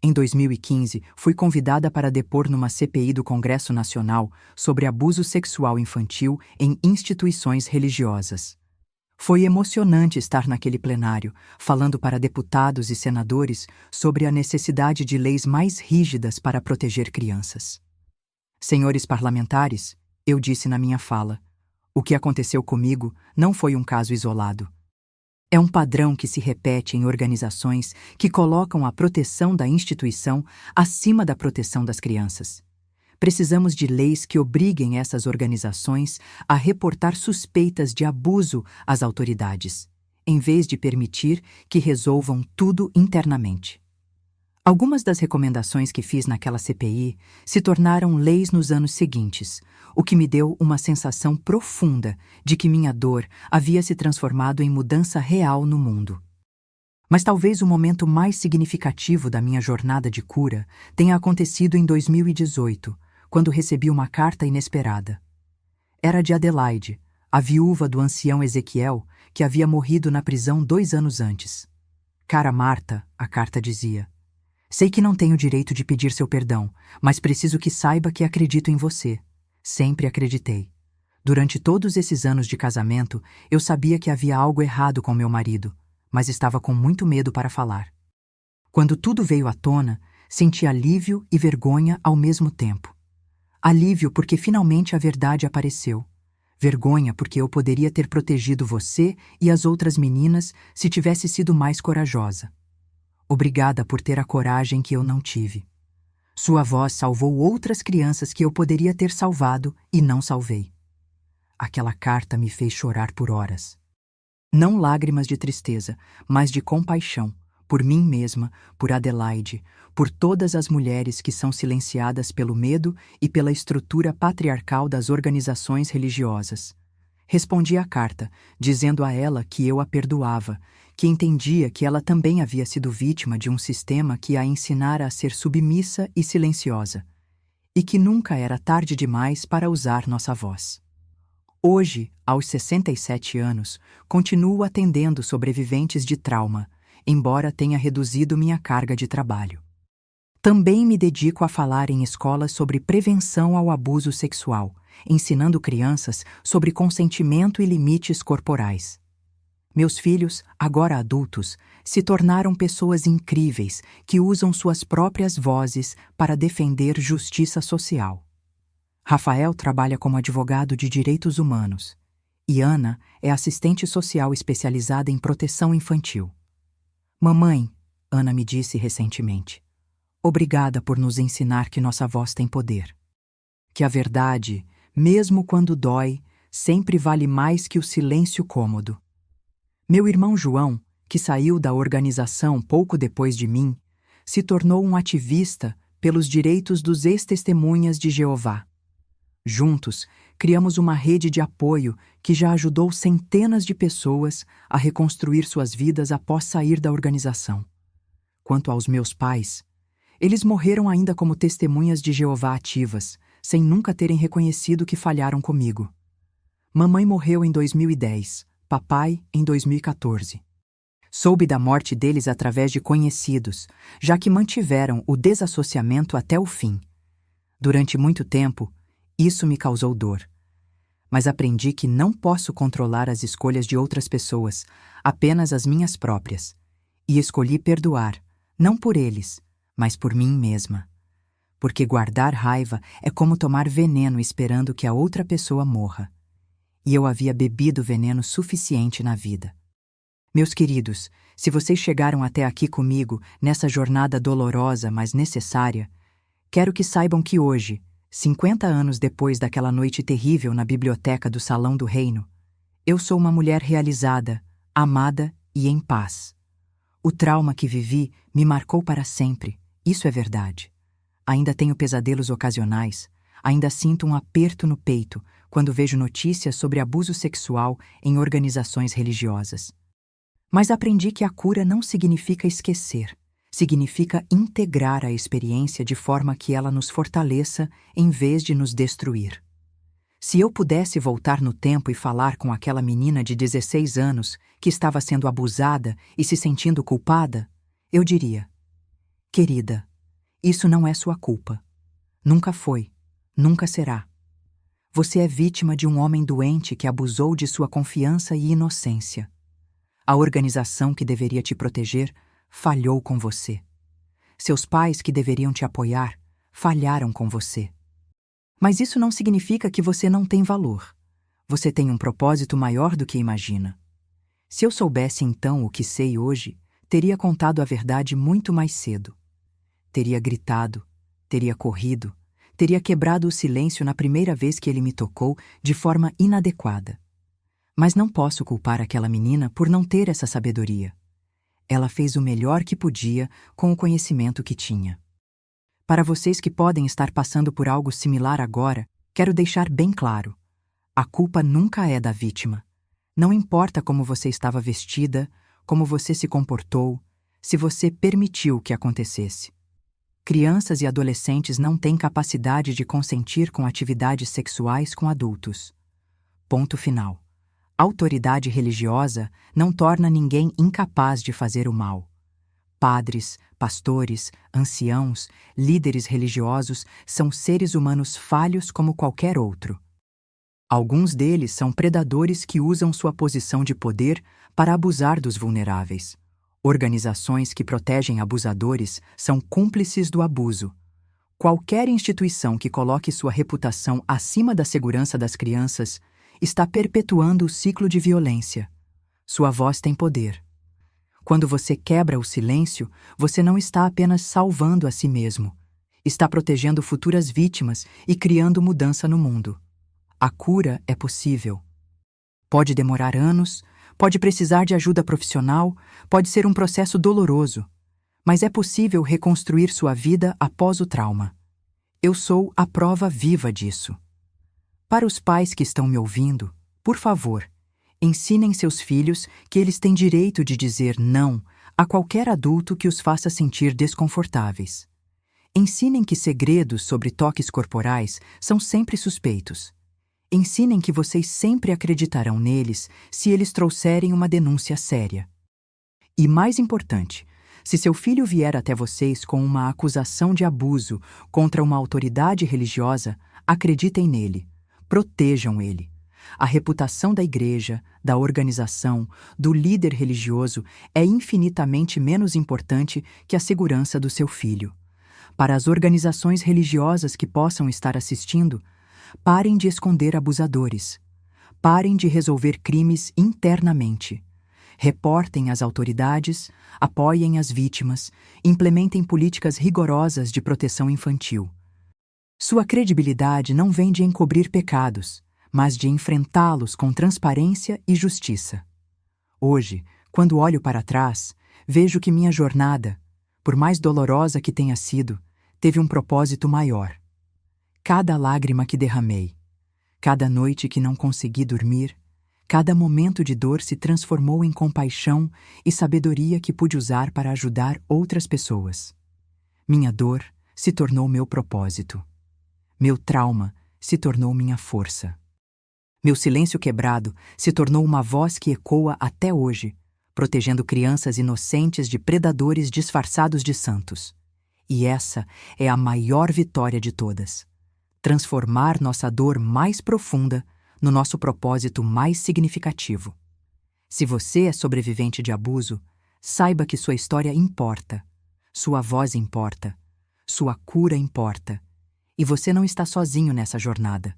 S1: Em 2015, fui convidada para depor numa CPI do Congresso Nacional sobre abuso sexual infantil em instituições religiosas. Foi emocionante estar naquele plenário, falando para deputados e senadores sobre a necessidade de leis mais rígidas para proteger crianças. Senhores parlamentares, eu disse na minha fala, o que aconteceu comigo não foi um caso isolado. É um padrão que se repete em organizações que colocam a proteção da instituição acima da proteção das crianças. Precisamos de leis que obriguem essas organizações a reportar suspeitas de abuso às autoridades, em vez de permitir que resolvam tudo internamente. Algumas das recomendações que fiz naquela CPI se tornaram leis nos anos seguintes, o que me deu uma sensação profunda de que minha dor havia se transformado em mudança real no mundo. Mas talvez o momento mais significativo da minha jornada de cura tenha acontecido em 2018, quando recebi uma carta inesperada. Era de Adelaide, a viúva do ancião Ezequiel, que havia morrido na prisão 2 anos antes. Cara Marta, a carta dizia, sei que não tenho direito de pedir seu perdão, mas preciso que saiba que acredito em você. Sempre acreditei. Durante todos esses anos de casamento, eu sabia que havia algo errado com meu marido, mas estava com muito medo para falar. Quando tudo veio à tona, senti alívio e vergonha ao mesmo tempo. Alívio porque finalmente a verdade apareceu. Vergonha porque eu poderia ter protegido você e as outras meninas se tivesse sido mais corajosa. Obrigada por ter a coragem que eu não tive. Sua voz salvou outras crianças que eu poderia ter salvado e não salvei. Aquela carta me fez chorar por horas. Não lágrimas de tristeza, mas de compaixão, por mim mesma, por Adelaide, por todas as mulheres que são silenciadas pelo medo e pela estrutura patriarcal das organizações religiosas. Respondi à carta, dizendo a ela que eu a perdoava, que entendia que ela também havia sido vítima de um sistema que a ensinara a ser submissa e silenciosa, e que nunca era tarde demais para usar nossa voz. Hoje, aos 67 anos, continuo atendendo sobreviventes de trauma, embora tenha reduzido minha carga de trabalho. Também me dedico a falar em escolas sobre prevenção ao abuso sexual, ensinando crianças sobre consentimento e limites corporais. Meus filhos, agora adultos, se tornaram pessoas incríveis que usam suas próprias vozes para defender justiça social. Rafael trabalha como advogado de direitos humanos e Ana é assistente social especializada em proteção infantil. Mamãe, Ana me disse recentemente, obrigada por nos ensinar que nossa voz tem poder. Que a verdade, mesmo quando dói, sempre vale mais que o silêncio cômodo. Meu irmão João, que saiu da organização pouco depois de mim, se tornou um ativista pelos direitos dos ex-testemunhas de Jeová. Juntos, criamos uma rede de apoio que já ajudou centenas de pessoas a reconstruir suas vidas após sair da organização. Quanto aos meus pais, eles morreram ainda como testemunhas de Jeová ativas, sem nunca terem reconhecido que falharam comigo. Mamãe morreu em 2010, papai em 2014. Soube da morte deles através de conhecidos, já que mantiveram o desassociamento até o fim. Durante muito tempo, isso me causou dor. Mas aprendi que não posso controlar as escolhas de outras pessoas, apenas as minhas próprias. E escolhi perdoar, não por eles, mas por mim mesma. Porque guardar raiva é como tomar veneno esperando que a outra pessoa morra. E eu havia bebido veneno suficiente na vida. Meus queridos, se vocês chegaram até aqui comigo nessa jornada dolorosa, mas necessária, quero que saibam que hoje, 50 anos depois daquela noite terrível na biblioteca do Salão do Reino, eu sou uma mulher realizada, amada e em paz. O trauma que vivi me marcou para sempre, isso é verdade. Ainda tenho pesadelos ocasionais, ainda sinto um aperto no peito quando vejo notícias sobre abuso sexual em organizações religiosas. Mas aprendi que a cura não significa esquecer, significa integrar a experiência de forma que ela nos fortaleça em vez de nos destruir. Se eu pudesse voltar no tempo e falar com aquela menina de 16 anos que estava sendo abusada e se sentindo culpada, eu diria: querida, isso não é sua culpa. Nunca foi, nunca será. Você é vítima de um homem doente que abusou de sua confiança e inocência. A organização que deveria te proteger falhou com você. Seus pais que deveriam te apoiar falharam com você. Mas isso não significa que você não tem valor. Você tem um propósito maior do que imagina. Se eu soubesse então o que sei hoje, teria contado a verdade muito mais cedo. Teria gritado, teria corrido, teria quebrado o silêncio na primeira vez que ele me tocou de forma inadequada. Mas não posso culpar aquela menina por não ter essa sabedoria. Ela fez o melhor que podia com o conhecimento que tinha. Para vocês que podem estar passando por algo similar agora, quero deixar bem claro: a culpa nunca é da vítima. Não importa como você estava vestida, como você se comportou, se você permitiu que acontecesse. Crianças e adolescentes não têm capacidade de consentir com atividades sexuais com adultos. Ponto final. Autoridade religiosa não torna ninguém incapaz de fazer o mal. Padres, pastores, anciãos, líderes religiosos são seres humanos falhos como qualquer outro. Alguns deles são predadores que usam sua posição de poder para abusar dos vulneráveis. Organizações que protegem abusadores são cúmplices do abuso. Qualquer instituição que coloque sua reputação acima da segurança das crianças está perpetuando o ciclo de violência. Sua voz tem poder. Quando você quebra o silêncio, você não está apenas salvando a si mesmo. Está protegendo futuras vítimas e criando mudança no mundo. A cura é possível. Pode demorar anos, pode precisar de ajuda profissional, pode ser um processo doloroso, mas é possível reconstruir sua vida após o trauma. Eu sou a prova viva disso. Para os pais que estão me ouvindo, por favor, ensinem seus filhos que eles têm direito de dizer não a qualquer adulto que os faça sentir desconfortáveis. Ensinem que segredos sobre toques corporais são sempre suspeitos. Ensinem que vocês sempre acreditarão neles se eles trouxerem uma denúncia séria. E mais importante, se seu filho vier até vocês com uma acusação de abuso contra uma autoridade religiosa, acreditem nele, protejam ele. A reputação da igreja, da organização, do líder religioso é infinitamente menos importante que a segurança do seu filho. Para as organizações religiosas que possam estar assistindo, parem de esconder abusadores. Parem de resolver crimes internamente. Reportem as autoridades, apoiem as vítimas, implementem políticas rigorosas de proteção infantil. Sua credibilidade não vem de encobrir pecados, mas de enfrentá-los com transparência e justiça. Hoje, quando olho para trás, vejo que minha jornada, por mais dolorosa que tenha sido, teve um propósito maior. Cada lágrima que derramei, cada noite que não consegui dormir, cada momento de dor se transformou em compaixão e sabedoria que pude usar para ajudar outras pessoas. Minha dor se tornou meu propósito. Meu trauma se tornou minha força. Meu silêncio quebrado se tornou uma voz que ecoa até hoje, protegendo crianças inocentes de predadores disfarçados de santos. E essa é a maior vitória de todas: transformar nossa dor mais profunda no nosso propósito mais significativo. Se você é sobrevivente de abuso, saiba que sua história importa, sua voz importa, sua cura importa, e você não está sozinho nessa jornada.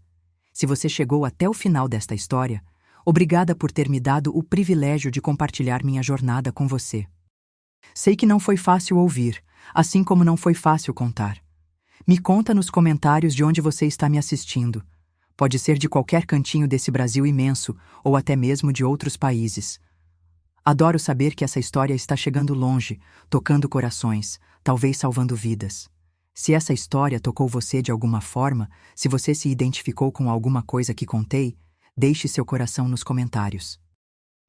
S1: Se você chegou até o final desta história, obrigada por ter me dado o privilégio de compartilhar minha jornada com você. Sei que não foi fácil ouvir, assim como não foi fácil contar. Me conta nos comentários de onde você está me assistindo. Pode ser de qualquer cantinho desse Brasil imenso, ou até mesmo de outros países. Adoro saber que essa história está chegando longe, tocando corações, talvez salvando vidas. Se essa história tocou você de alguma forma, se você se identificou com alguma coisa que contei, deixe seu coração nos comentários.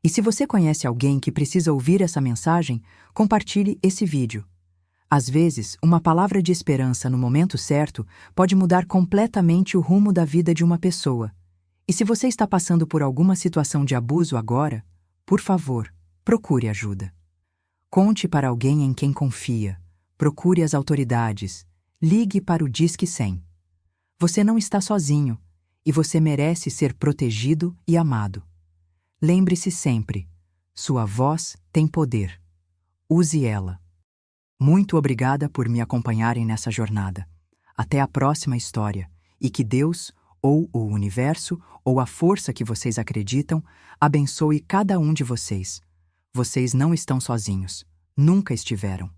S1: E se você conhece alguém que precisa ouvir essa mensagem, compartilhe esse vídeo. Às vezes, uma palavra de esperança no momento certo pode mudar completamente o rumo da vida de uma pessoa. E se você está passando por alguma situação de abuso agora, por favor, procure ajuda. Conte para alguém em quem confia, procure as autoridades, ligue para o Disque 100. Você não está sozinho e você merece ser protegido e amado. Lembre-se sempre, sua voz tem poder. Use ela. Muito obrigada por me acompanharem nessa jornada. Até a próxima história, e que Deus, ou o universo, ou a força que vocês acreditam, abençoe cada um de vocês. Vocês não estão sozinhos. Nunca estiveram.